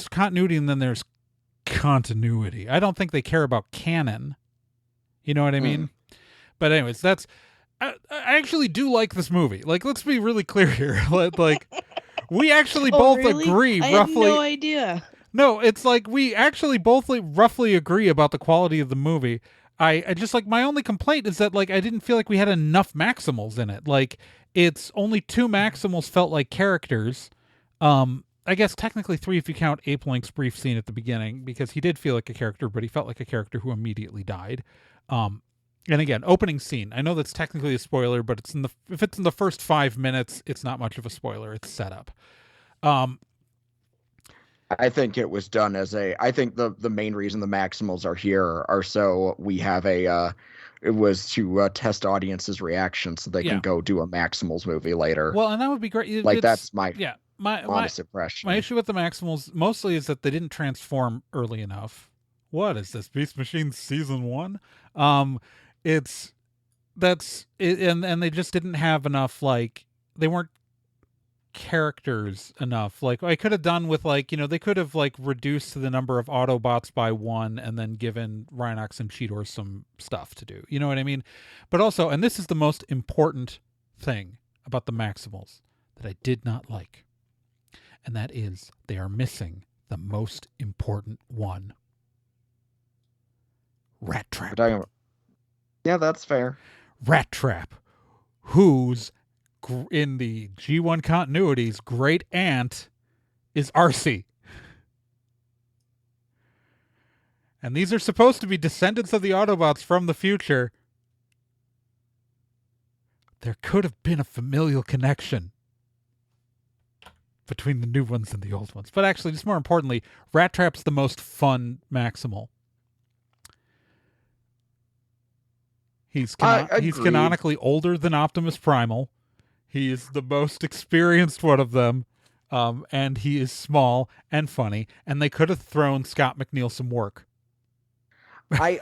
continuity and then there's continuity. I don't think they care about canon. You know what I mean? But anyways, I actually do like this movie. Like, let's be really clear here. Like, we actually both agree roughly. I had no idea. No, it's like we actually both roughly agree about the quality of the movie. I just, like, my only complaint is that, like, I didn't feel like we had enough Maximals in it. Like, it's only 2 Maximals felt like characters. I guess technically 3 if you count Ape Link's brief scene at the beginning, because he did feel like a character, but he felt like a character who immediately died. And again, opening scene. I know that's technically a spoiler, but if it's in the first 5 minutes, it's not much of a spoiler. It's set up. I think it was done I think the main reason the Maximals are here are so we have it was to test audiences' reactions so they can go do a Maximals movie later. Well, and that would be great. That's my honest impression. My issue with the Maximals mostly is that they didn't transform early enough. What is this, Beast Machine Season 1? And they just didn't have enough, like, they weren't characters enough. Like, I could have done with, like, you know, they could have, like, reduced the number of Autobots by 1 and then given Rhinox and Cheetor some stuff to do. You know what I mean? But also, and this is the most important thing about the Maximals that I did not like. and that is they are missing the most important one. Rat Trap. Yeah, that's fair. Rat Trap, whose in the G1 continuity's great aunt is Arcee. And these are supposed to be descendants of the Autobots from the future. There could have been a familial connection between the new ones and the old ones. But actually, just more importantly, Rat Trap's the most fun Maximal. He's canonically older than Optimus Primal. He is the most experienced one of them. And he is small and funny. And they could have thrown Scott McNeil some work. I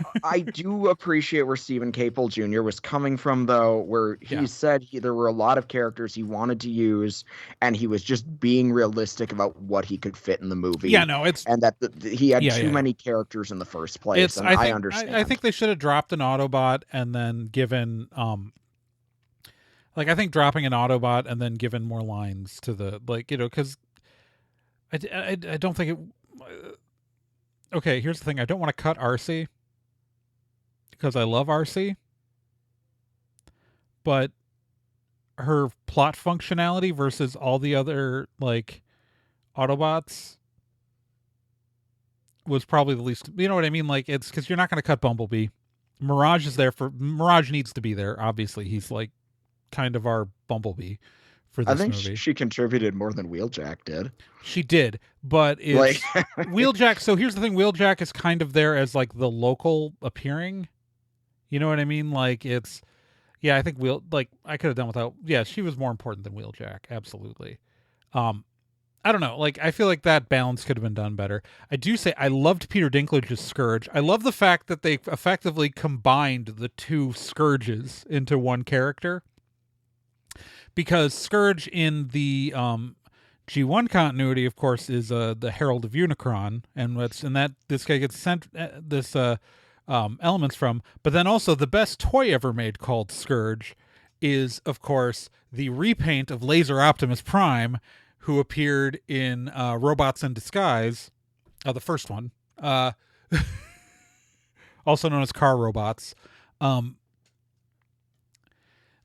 do appreciate where Stephen Capel Jr. was coming from, though, where he said there were a lot of characters he wanted to use, and he was just being realistic about what he could fit in the movie. Yeah, no, it's... And that he had too many characters in the first place, and I understand. I think they should have dropped an Autobot and then given... I think dropping an Autobot and then given more lines to the... because I don't think it... Okay, here's the thing. I don't want to cut Arcee, because I love Arcee, but her plot functionality versus all the other Autobots was probably the least. You know what I mean? It's because you're not going to cut Bumblebee. Mirage needs to be there. Obviously, he's kind of our Bumblebee for this movie. I think she contributed more than Wheeljack did. She did, but it's Wheeljack. So here's the thing: Wheeljack is kind of there as the local appearing. You know what I mean? It's, I think I could have done without. Yeah, she was more important than Wheeljack. Absolutely. I don't know. I feel like that balance could have been done better. I do say I loved Peter Dinklage's Scourge. I love the fact that they effectively combined the two Scourges into one character. Because Scourge in the G1 continuity, of course, is the Herald of Unicron, and this guy gets sent elements from. But then also the best toy ever made called Scourge is, of course, the repaint of Laser Optimus Prime, who appeared in Robots in Disguise, the first one, also known as Car Robots.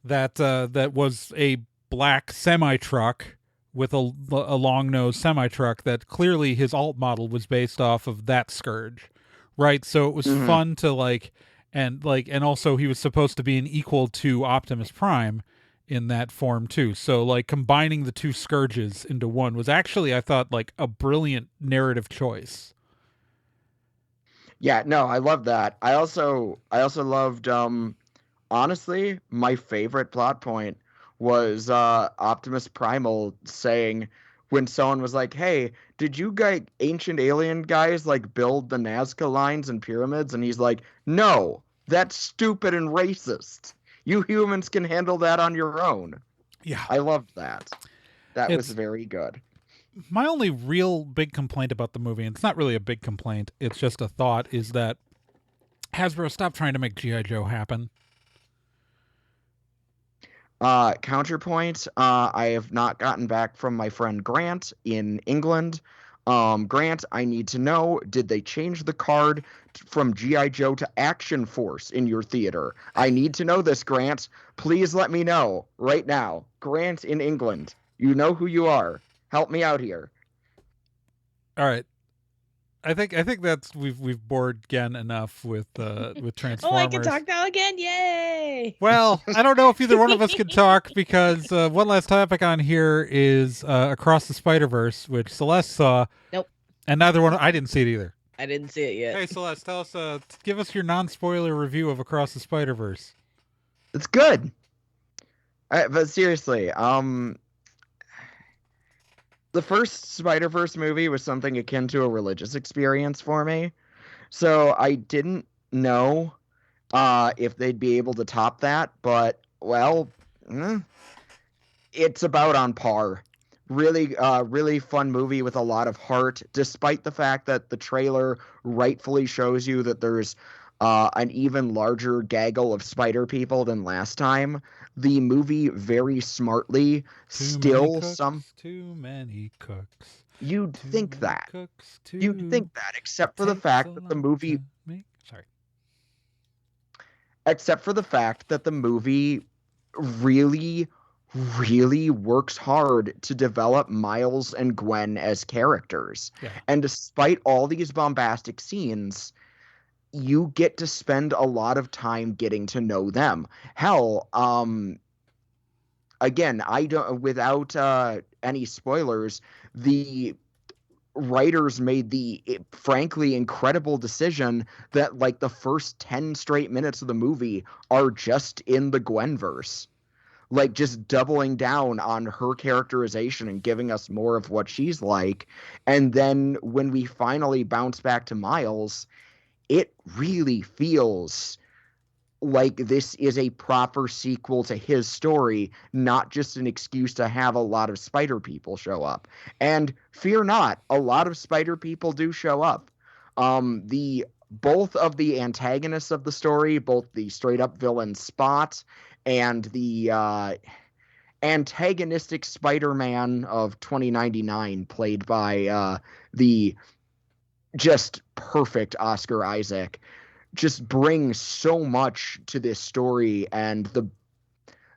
That was a black semi-truck with a long-nosed semi-truck that clearly his alt model was based off of that Scourge, right? So it was fun to and also he was supposed to be an equal to Optimus Prime in that form too. So combining the two Scourges into one was actually, I thought, a brilliant narrative choice. Yeah, no, I love that. I also loved honestly, my favorite plot point was Optimus Primal saying, when someone was like, hey, did you ancient alien guys build the Nazca lines and pyramids? And he's like, no, that's stupid and racist. You humans can handle that on your own. Yeah. I loved that. That was very good. My only real big complaint about the movie, and it's not really a big complaint, it's just a thought, is that Hasbro, stop trying to make G.I. Joe happen. Counterpoint, I have not gotten back from my friend Grant in England. Grant, I need to know, did they change the card from G.I. Joe to Action Force in your theater? I need to know this, Grant. Please let me know right now. Grant in England, you know who you are. Help me out here. All right. I think that's we've bored Gen enough with Transformers. Oh, I can talk now again! Yay! Well, I don't know if either one of us can talk because one last topic on here is Across the Spiderverse, which Celeste saw. Nope. And neither one. I didn't see it either. I didn't see it yet. Hey, Celeste, tell us. Give us your non-spoiler review of Across the Spiderverse. It's good. But seriously, the first Spider-Verse movie was something akin to a religious experience for me. So I didn't know if they'd be able to top that, but, it's about on par. Really fun movie with a lot of heart, despite the fact that the trailer rightfully shows you that there's an even larger gaggle of spider people than last time, the movie very smartly too many cooks. You'd Too think many that. cooks, You'd think that, it takes a lot to make. Sorry. Except for the fact that the movie really, really works hard to develop Miles and Gwen as characters. Yeah. And despite all these bombastic scenes, you get to spend a lot of time getting to know them. Hell, again, I don't, without any spoilers, the writers made the frankly incredible decision that like the first 10 straight minutes of the movie are just in the Gwenverse, like just doubling down on her characterization and giving us more of what she's like. And then when we finally bounce back to Miles, it really feels like this is a proper sequel to his story, not just an excuse to have a lot of spider people show up. And fear not, a lot of spider people do show up. The both of the antagonists of the story, both the straight up villain Spot and the antagonistic Spider-Man of 2099, played by the just perfect Oscar Isaac, just brings so much to this story. And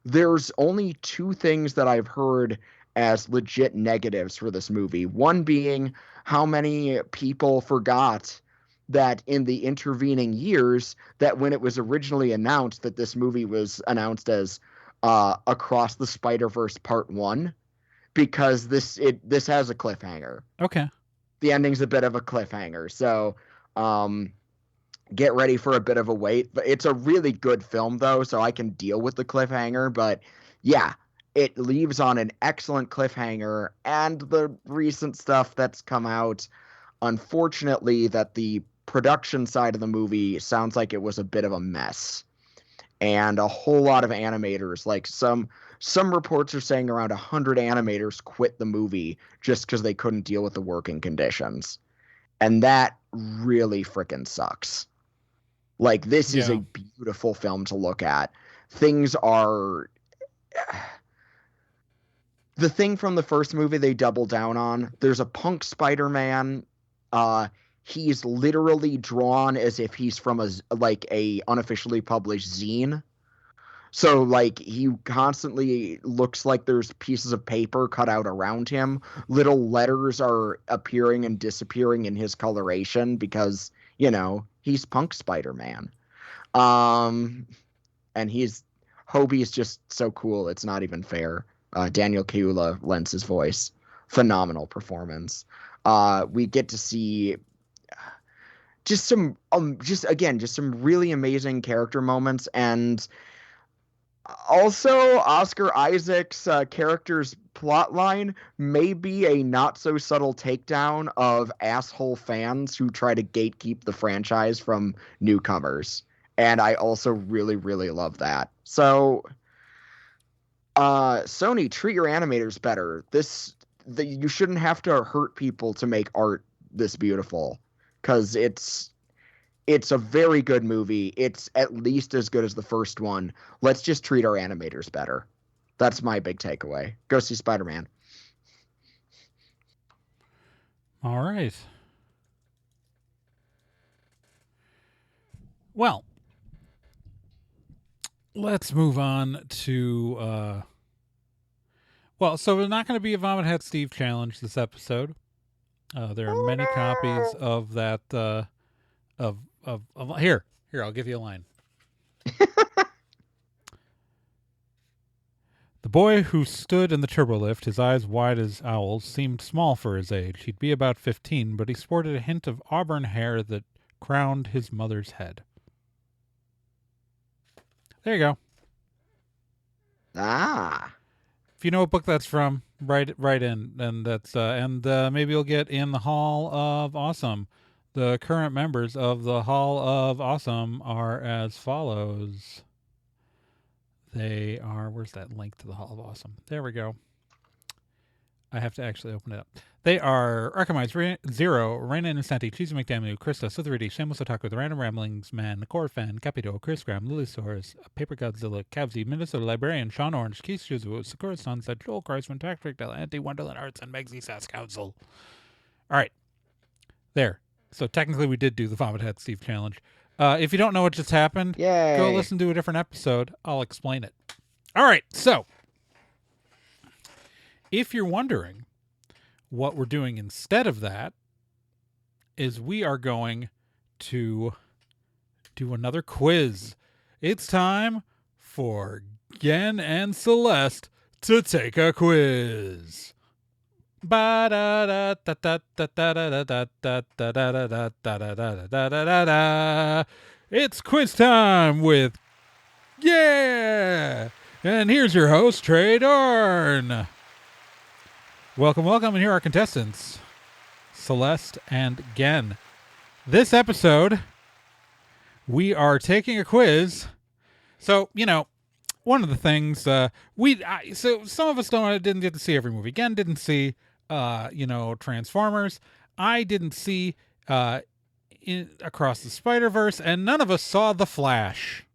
there's only two things that I've heard as legit negatives for this movie. One being how many people forgot that in the intervening years, that when it was originally announced that this movie was announced as Across the Spider-Verse Part 1, because this has a cliffhanger. Okay. The ending's a bit of a cliffhanger. So get ready for a bit of a wait. But it's a really good film, though, so I can deal with the cliffhanger. But yeah, it leaves on an excellent cliffhanger. And the recent stuff that's come out, unfortunately, that the production side of the movie sounds like it was a bit of a mess. And a whole lot of animators, like some reports are saying around 100 animators quit the movie just because they couldn't deal with the working conditions. And that really freaking sucks. Like, this is a beautiful film to look at. Things are... The thing from the first movie they double down on, there's a punk Spider-Man. He's literally drawn as if he's from a unofficially published zine. So, like, he constantly looks like there's pieces of paper cut out around him. Little letters are appearing and disappearing in his coloration because, you know, he's punk Spider-Man. And Hobie is just so cool, it's not even fair. Daniel Kaluuya lends his voice. Phenomenal performance. We get to see just some really amazing character moments, and also Oscar Isaac's character's plotline may be a not so subtle takedown of asshole fans who try to gatekeep the franchise from newcomers. And I also really, really love that. So Sony, treat your animators better. You shouldn't have to hurt people to make art this beautiful, because it's a very good movie. It's at least as good as the first one. Let's just treat our animators better. That's my big takeaway. Go see Spider-Man. All right. Well, let's move on to so we're not going to be a Vomit Hat Steve challenge this episode. There are many copies of that of here I'll give you a line. The boy who stood in the turbolift, his eyes wide as owls, seemed small for his age. He'd be about 15, but he sported a hint of auburn hair that crowned his mother's head. There you go. If you know what book that's from, write in, and that's maybe you'll get in the Hall of Awesome. The current members of the Hall of Awesome are as follows. They are, where's that link to the Hall of Awesome? There we go. I have to actually open it up. They are Archimize, Zero, Reina Innocenti, Cheesy McDaniel, Krista, Sotherity, Shameless Otaku, The Random Ramblings Man, Corfan, Capito, Chris Graham, Lilisaurus, Paper Godzilla, Cavsy, Minnesota Librarian, Sean Orange, Keith Shizuo, Sakura Sunset, Joel Kreisman, Tactic Del Anti, Wonderland Arts, and Megsy Sass Council. All right. There. So technically we did do the Vomit Head Steve challenge. If you don't know what just happened, Yay. go listen to a different episode. I'll explain it. All right. So if you're wondering what we're doing instead of that, is we are going to do another quiz. It's time for Gen and Celeste to take a quiz. It's quiz time with and here's your host, Trey Dorn. Welcome, and here are our contestants, Celeste and Gen. This episode, we are taking a quiz. So, one of the things so some of us didn't get to see every movie. Gen didn't see, Transformers. I didn't see Across the Spiderverse, and none of us saw The Flash.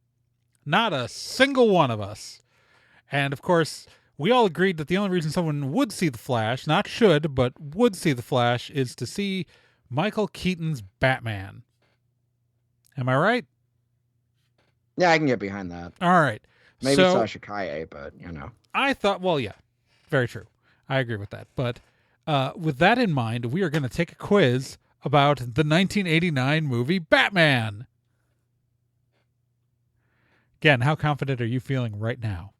Not a single one of us. And of course, we all agreed that the only reason someone would see The Flash, not should, but would see The Flash, is to see Michael Keaton's Batman. Am I right? Yeah, I can get behind that. All right. Maybe so, Sasha Kaye, but, I thought, well, yeah, very true. I agree with that. But with that in mind, we are going to take a quiz about the 1989 movie Batman. Again, how confident are you feeling right now?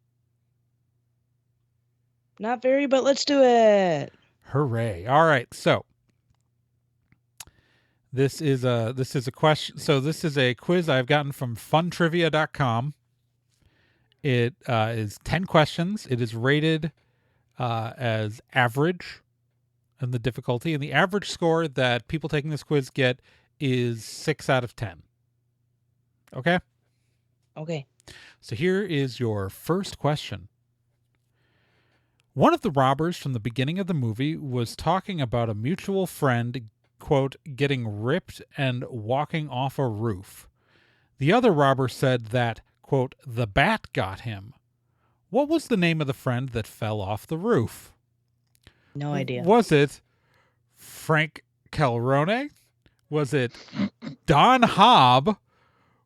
Not very, but let's do it. Hooray. All right. So this is a question. So this is a quiz I've gotten from funtrivia.com. It is 10 questions. It is rated as average in the difficulty, and the average score that people taking this quiz get is 6 out of 10. Okay? Okay. So here is your first question. One of the robbers from the beginning of the movie was talking about a mutual friend, quote, getting ripped and walking off a roof. The other robber said that, quote, the bat got him. What was the name of the friend that fell off the roof? No idea. Was it Frank Calrone? Was it Don Hobb?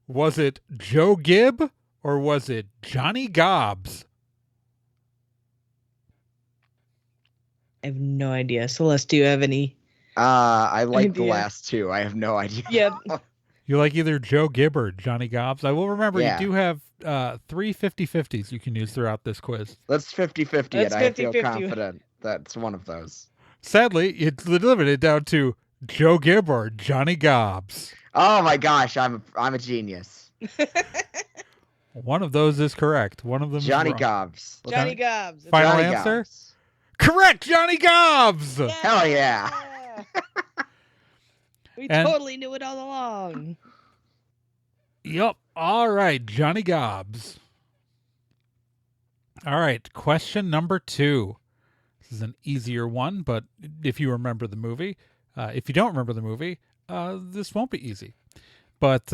Was it Joe Gibb? Or was it Johnny Gobbs? I have no idea. Celeste, do you have any? I like idea? The last two. I have no idea. Yeah. You like either Joe Gibb or Johnny Gobbs? I will remember Yeah. you do have 3 50-50s you can use throughout this quiz. Let's 50-50 Let's it. I feel 50-50. confident that's one of those. Sadly, it's limited down to Joe Gibb or Johnny Gobbs. Oh my gosh, I'm a genius. One of those is correct. One of them Johnny is wrong. Gobbs. Johnny Gobbs. Final Johnny answer? Gobbs. Correct, Johnny Gobbs! Yeah. Hell yeah. We And- totally knew it all along. Yup. All right, Johnny Gobbs. All right, question number 2. This is an easier one, but if you remember the movie, if you don't remember the movie, this won't be easy. But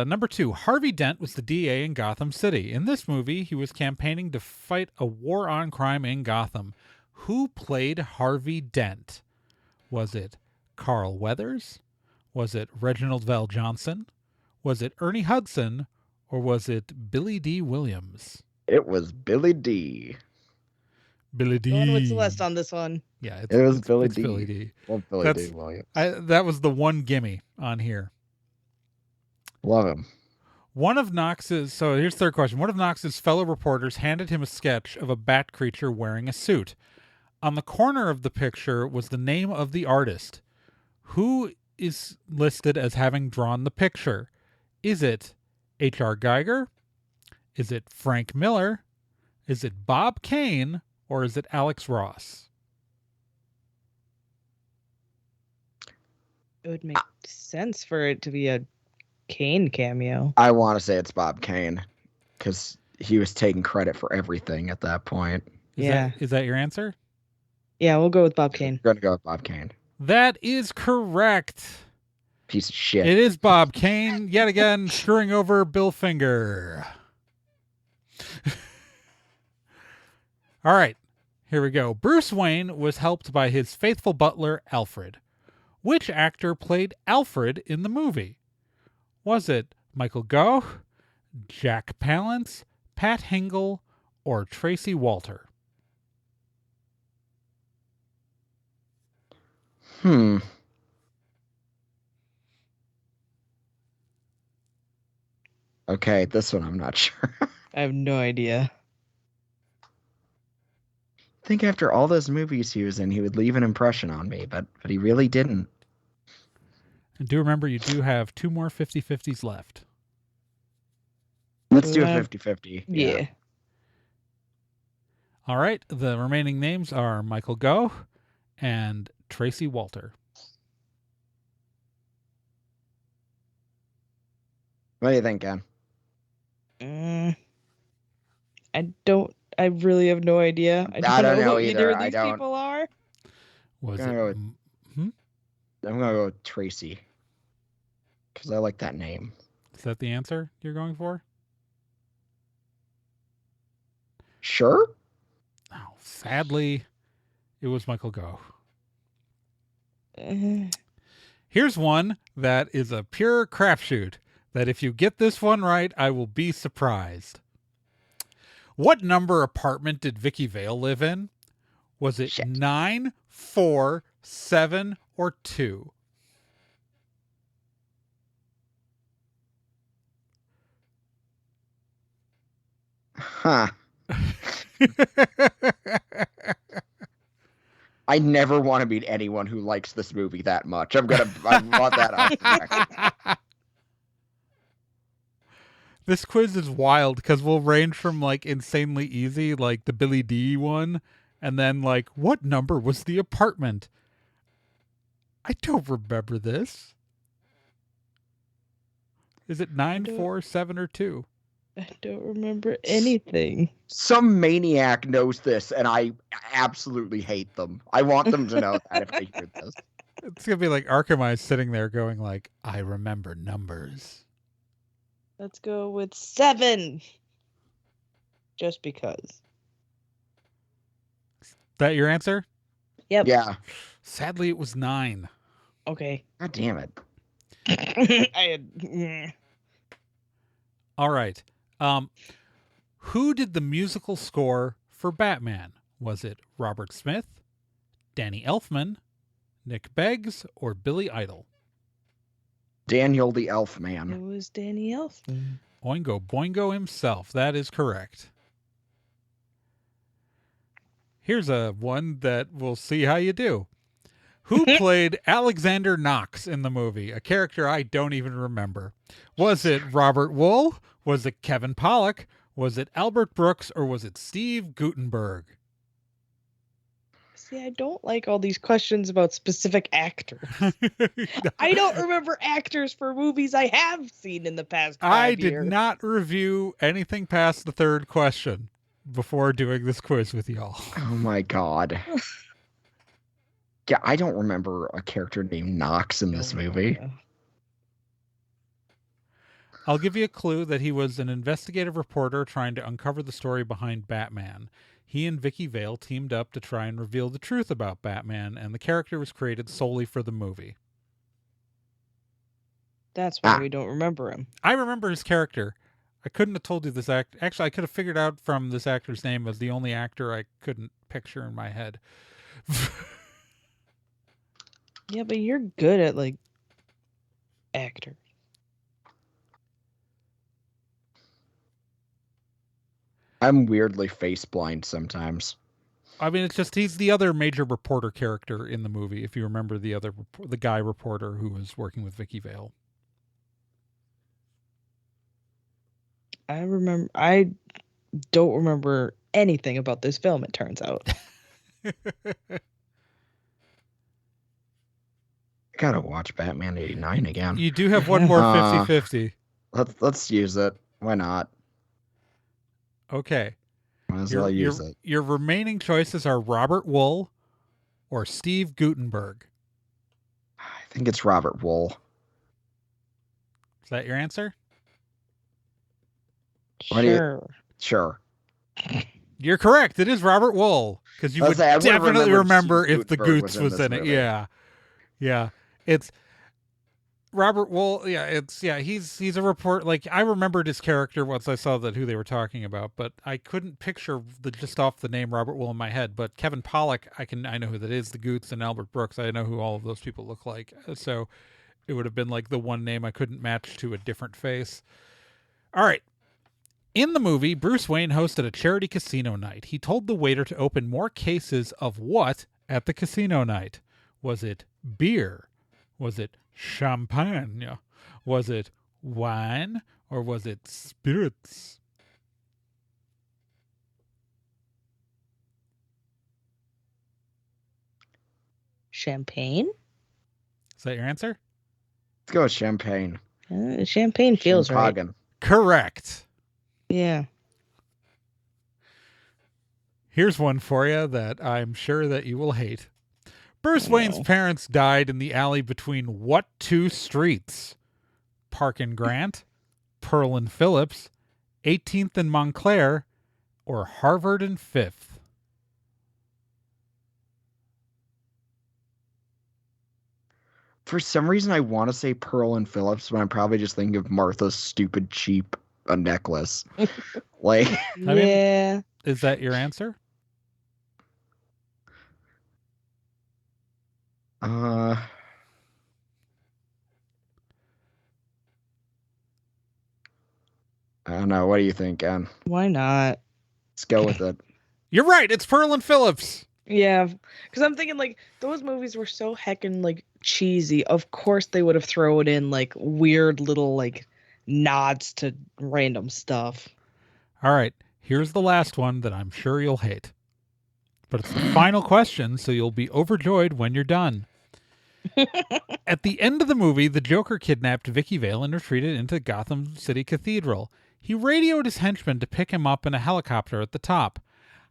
number 2, Harvey Dent was the DA in Gotham City. In this movie, he was campaigning to fight a war on crime in Gotham. Who played Harvey Dent? Was it Carl Weathers? Was it Reginald Vell Johnson? Was it Ernie Hudson? Or was it Billy D. Williams? It was Billy D. Billy D. Going with Celeste on this one. Yeah, It was Billy it's D. Billy D. Well, Billy That's- D. Williams. That was the one gimme on here. Love him. So here's the third question. One of Knox's fellow reporters handed him a sketch of a bat creature wearing a suit. On the corner of the picture was the name of the artist. Who is listed as having drawn the picture? Is it H.R. Geiger? Is it Frank Miller? Is it Bob Kane? Or is it Alex Ross? It would make sense for it to be a Kane cameo. I want to say it's Bob Kane because he was taking credit for everything at that point. Is Yeah. Is that your answer? Yeah, we'll go with Bob Kane. We're gonna go with Bob Kane. That is correct. Piece of shit. It is Bob Kane, yet again, screwing over Bill Finger. All right, here we go. Bruce Wayne was helped by his faithful butler, Alfred. Which actor played Alfred in the movie? Was it Michael Gough, Jack Palance, Pat Hingle, or Tracy Walter? Okay, this one I'm not sure. I have no idea. I think after all those movies he was in, he would leave an impression on me, but he really didn't. And do remember, you do have 2 more 50-50s left. Let's do a 50-50. Yeah. All right, the remaining names are Michael Gough and Tracy Walter. What do you think, Ken? I really have no idea. I don't know who either. either of these people are. Was I'm it? gonna I'm gonna go with Tracy because I like that name. Is that the answer you're going for? Sure. Oh, sadly, it was Michael Gough. Here's one that is a pure crapshoot, that if you get this one right, I will be surprised. What number apartment did Vicky Vale live in? Was it 9, 4, 7, or 2? Huh. I never want to meet anyone who likes this movie that much. I want that off the record. This quiz is wild because we'll range from like insanely easy, like the Billy D one, and then like, what number was the apartment? I don't remember this. Is it 9, 4, 7, or 2? I don't remember anything. Some maniac knows this, and I absolutely hate them. I want them to know that if they hear this. It's gonna be like Archimai sitting there going like, I remember numbers. Let's go with 7. Just because. That your answer? Yep. Yeah. Sadly, it was 9. Okay. God damn it. All right. Who did the musical score for Batman? Was it Robert Smith, Danny Elfman, Nick Beggs, or Billy Idol? Daniel the Elf Man. It was Danny Elfman. Oingo Boingo himself. That is correct. Here's a one that we'll see how you do. Who played Alexander Knox in the movie? A character I don't even remember. Was it Robert Wool? Was it Kevin Pollak? Was it Albert Brooks? Or was it Steve Guttenberg? See, I don't like all these questions about specific actors. I don't remember actors for movies I have seen in the past 5 years. I did not review anything past the 3rd question before doing this quiz with y'all. Oh my god. Yeah, I don't remember a character named Knox in this movie. I'll give you a clue that he was an investigative reporter trying to uncover the story behind Batman. He and Vicky Vale teamed up to try and reveal the truth about Batman, and the character was created solely for the movie. That's why we don't remember him. I remember his character. I couldn't have told you this act. Actually, I could have figured out from this actor's name as the only actor I couldn't picture in my head. Yeah, but you're good at, like, actors. I'm weirdly face blind sometimes. I mean, it's just he's the other major reporter character in the movie, if you remember the guy reporter who was working with Vicky Vale. I don't remember anything about this film, it turns out. I gotta watch Batman 89 again. You do have one more 50-50. Let's use it. Why not? Okay. Might as well use it. Your remaining choices are Robert Wool, or Steve Guttenberg? I think it's Robert Wool. Is that your answer? Sure. You're correct. It is Robert Wool, because you would definitely remember if the Goots was in it. Yeah. It's Robert Wool. He's a report. Like, I remembered his character once I saw who they were talking about, but I couldn't picture just off the name Robert Wool in my head. But Kevin Pollak, I know who that is. The Goots and Albert Brooks, I know who all of those people look like. So it would have been like the one name I couldn't match to a different face. All right. In the movie, Bruce Wayne hosted a charity casino night. He told the waiter to open more cases of what at the casino night? Was it beer? Was it champagne? Was it wine? Or was it spirits? Champagne? Is that your answer? Let's go with champagne. Champagne feels right. Correct. Yeah. Here's one for you that I'm sure that you will hate. Bruce Wayne's parents died in the alley between what two streets? Park and Grant, Pearl and Phillips, 18th and Montclair, or Harvard and 5th? For some reason, I want to say Pearl and Phillips, but I'm probably just thinking of Martha's stupid, cheap necklace. Like, yeah. Is that your answer? I don't know. What do you think, Ann? Why not? Let's go with it. You're right. It's Pearl and Phillips. Yeah, because I'm thinking, like, those movies were so heckin', like, cheesy. Of course they would have thrown in, like, weird little, like, nods to random stuff. All right. Here's the last one that I'm sure you'll hate. But it's the final question, so you'll be overjoyed when you're done. At the end of the movie, the Joker kidnapped Vicky Vale and retreated into Gotham City Cathedral. He radioed his henchmen to pick him up in a helicopter at the top.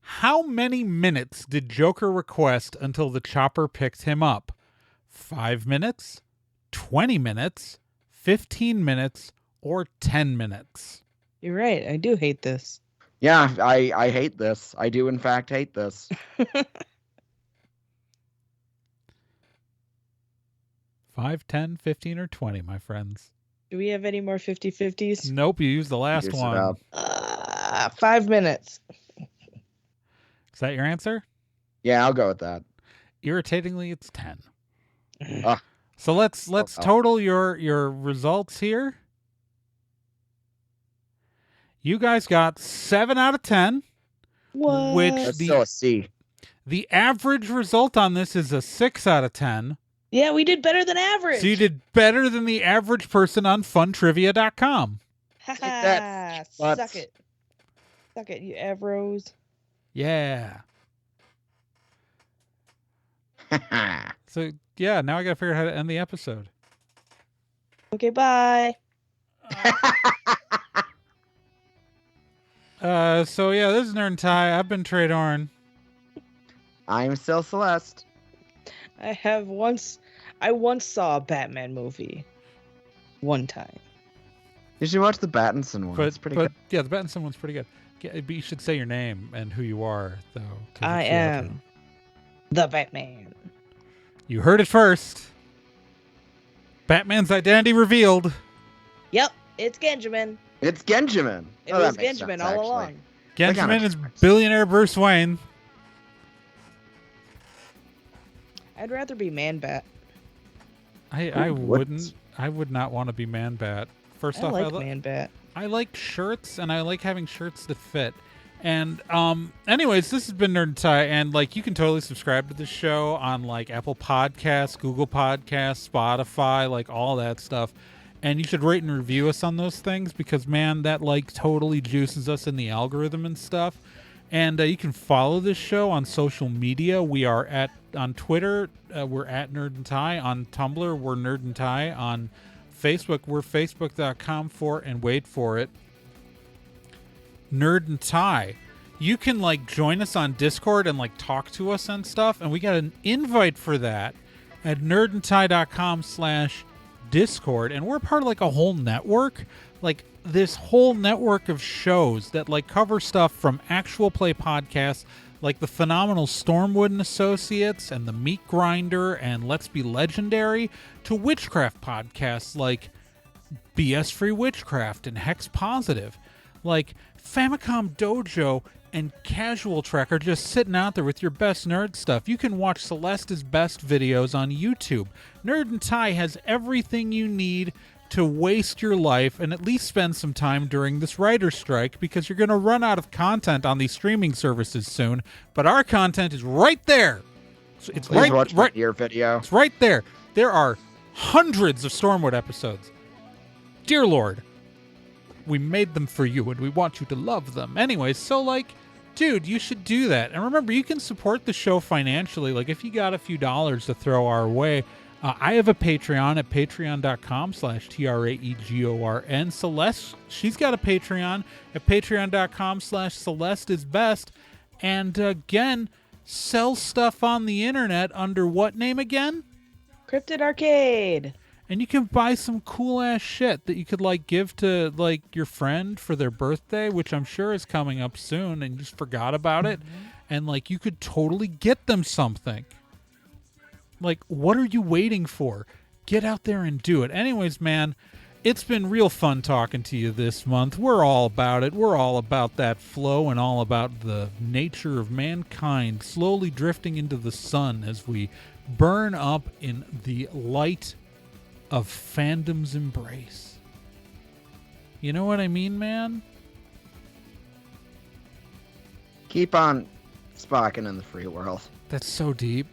How many minutes did Joker request until the chopper picked him up? 5 minutes? 20 minutes? 15 minutes? Or 10 minutes? You're right. I do hate this. Yeah, I hate this. I do, in fact, hate this. 5, 10, 15, or 20, my friends? Do we have any more 50-50s? Nope, you used the last one. 5 minutes. Is that your answer? Yeah, I'll go with that. Irritatingly, it's 10. So let's total your results here. You guys got 7 out of 10. What? That's still a C. The average result on this is a 6 out of 10. Yeah, we did better than average. So you did better than the average person on funtrivia.com. Ha Suck it. Suck it, you avros. Yeah. So, yeah, now I got to figure out how to end the episode. Okay, bye. So, yeah, this is Nerd and Ty. I've been Trae Dorn. I'm still Celeste. I once saw a Batman movie. One time. You should watch the Battinson one. It's pretty good. Yeah, the Battinson one's pretty good. Yeah, but you should say your name and who you are, though. I am the Batman. You heard it first. Batman's identity revealed. Yep, it's Genjamin. It's Genjamin. It was Genjamin all along. Genjamin is billionaire Bruce Wayne. I'd rather be Man-Bat. I wouldn't. I would not want to be Man-Bat. First off, I like Man-Bat. I like shirts, and I like having shirts that fit. And anyways, this has been Nerd and Ty, and like you can totally subscribe to this show on like Apple Podcasts, Google Podcasts, Spotify, like all that stuff. And you should rate and review us on those things because man, that like totally juices us in the algorithm and stuff. And you can follow this show on social media. We are on Twitter, we're at Nerd and Ty. On Tumblr, we're Nerd and Ty. On Facebook, we're facebook.com and wait for it, Nerd and Ty. you can like join us on Discord and like talk to us and stuff. And we got an invite for that at nerdandtie.com/Discord. And we're part of like a whole network, like this whole network of shows that like cover stuff from actual play podcasts like the phenomenal Stormwood and Associates and the Meat Grinder and Let's Be Legendary, to witchcraft podcasts like BS Free Witchcraft and Hex Positive. Like Famicom Dojo and Casual Trek are just sitting out there with your best nerd stuff. You can watch Celeste's best videos on YouTube. Nerd and Tie has everything you need to waste your life and at least spend some time during this writer's strike, because you're going to run out of content on these streaming services soon. But our content is right there. It's Please right, watch right, your video. It's right there. There are hundreds of Stormwood episodes. Dear Lord, we made them for you and we want you to love them. Anyways, so like, dude, you should do that. And remember, you can support the show financially. Like if you got a few dollars to throw our way, I have a Patreon at patreon.com/TRAEGORN. Celeste, she's got a Patreon at patreon.com/CelesteIsBest. And again, sell stuff on the internet under what name again? Cryptid Arcade. And you can buy some cool ass shit that you could like give to like your friend for their birthday, which I'm sure is coming up soon and you just forgot about it. And like you could totally get them something. Like, what are you waiting for? Get out there and do it. Anyways, man, it's been real fun talking to you this month. We're all about it. We're all about that flow and all about the nature of mankind slowly drifting into the sun as we burn up in the light of fandom's embrace. You know what I mean, man? Keep on sparking in the free world. That's so deep.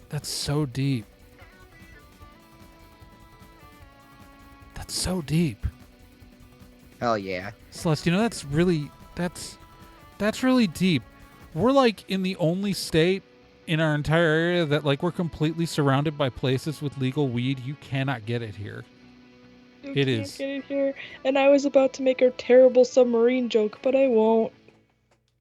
That's so deep. That's so deep. Hell yeah. Celeste, you know that's really deep. We're like in the only state in our entire area that like we're completely surrounded by places with legal weed. You cannot get it here. Get it here. And I was about to make a terrible submarine joke, but I won't.